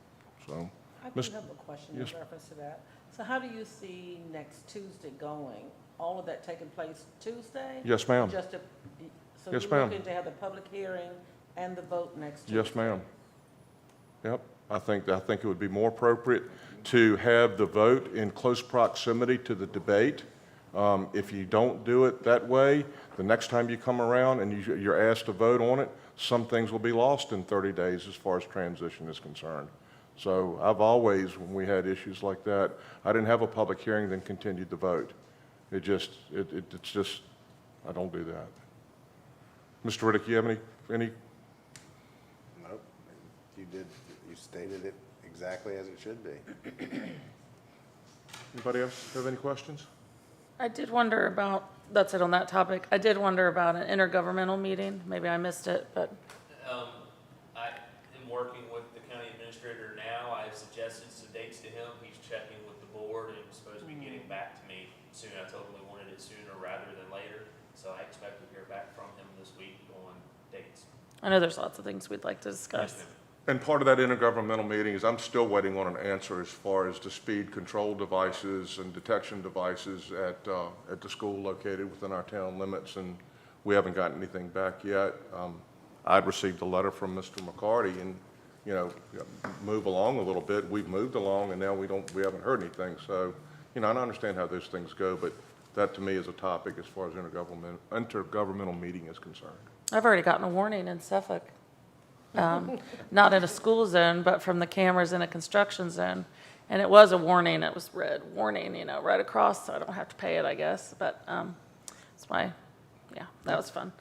so.
I do
Mis-
have a question in
Yes.
reference to that. So how do you see next Tuesday going? All of that taking place Tuesday?
Yes, ma'am.
Just a, so
Yes,
you're
ma'am.
looking to have the public hearing and the vote next Tuesday?
Yes, ma'am. Yep, I think it would be more appropriate to have the vote in close proximity to the debate. If you don't do it that way, the next time you come around and you're asked to vote on it, some things will be lost in 30 days as far as transition is concerned. So I've always, when we had issues like that, I didn't have a public hearing, then continued the vote. It's just, I don't do that. Mr. Riddick, you have any?
Nope, you stated it exactly as it should be.
Anybody else have any questions?
I did wonder about, that's it on that topic. I did wonder about an intergovernmental meeting. Maybe I missed it, but
I am working with the county administrator now. I've suggested some dates to him. He's checking with the board and was supposed to be getting back to me soon. I told him we wanted it sooner rather than later. So I expect to hear back from him this week on dates.
I know there's lots of things we'd like to discuss.
And part of that intergovernmental meeting is I'm still waiting on an answer as far as the speed control devices and detection devices at the school located within our town limits, and we haven't gotten anything back yet. I'd received a letter from Mr. McCarty and, move along a little bit. We've moved along and now we haven't heard anything. So, and I understand how those things go, but that to me is a topic as far as intergovernmental meeting is concerned.
I've already gotten a warning in Suffolk. Not in a school zone, but from the cameras in a construction zone. And it was a warning, it was red warning, right across, so I don't have to pay it, I guess. But that's why, yeah, that was fun.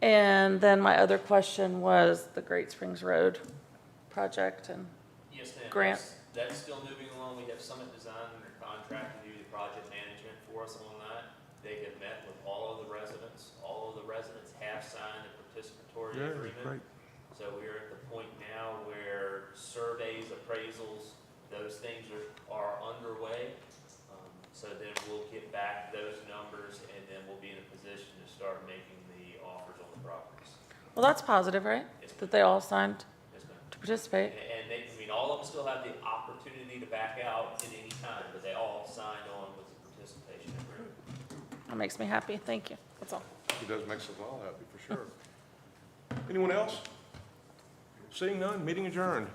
And then my other question was the Great Springs Road project and
Yes, ma'am.
grant.
That's still moving along. We have Summit Design under contract to do the project management for us on that. They have met with all of the residents. All of the residents have signed a participatory agreement. So we're at the point now where surveys, appraisals, those things are underway. So then we'll get back those numbers and then we'll be in a position to start making the offers on the properties.
Well, that's positive, right? That they all signed
Yes, ma'am.
to participate.
And they, all of them still have the opportunity to back out at any time, but they all signed on with the participation agreement.
That makes me happy. Thank you. That's all.
It does make us all happy, for sure. Anyone else? Seeing none, meeting adjourned.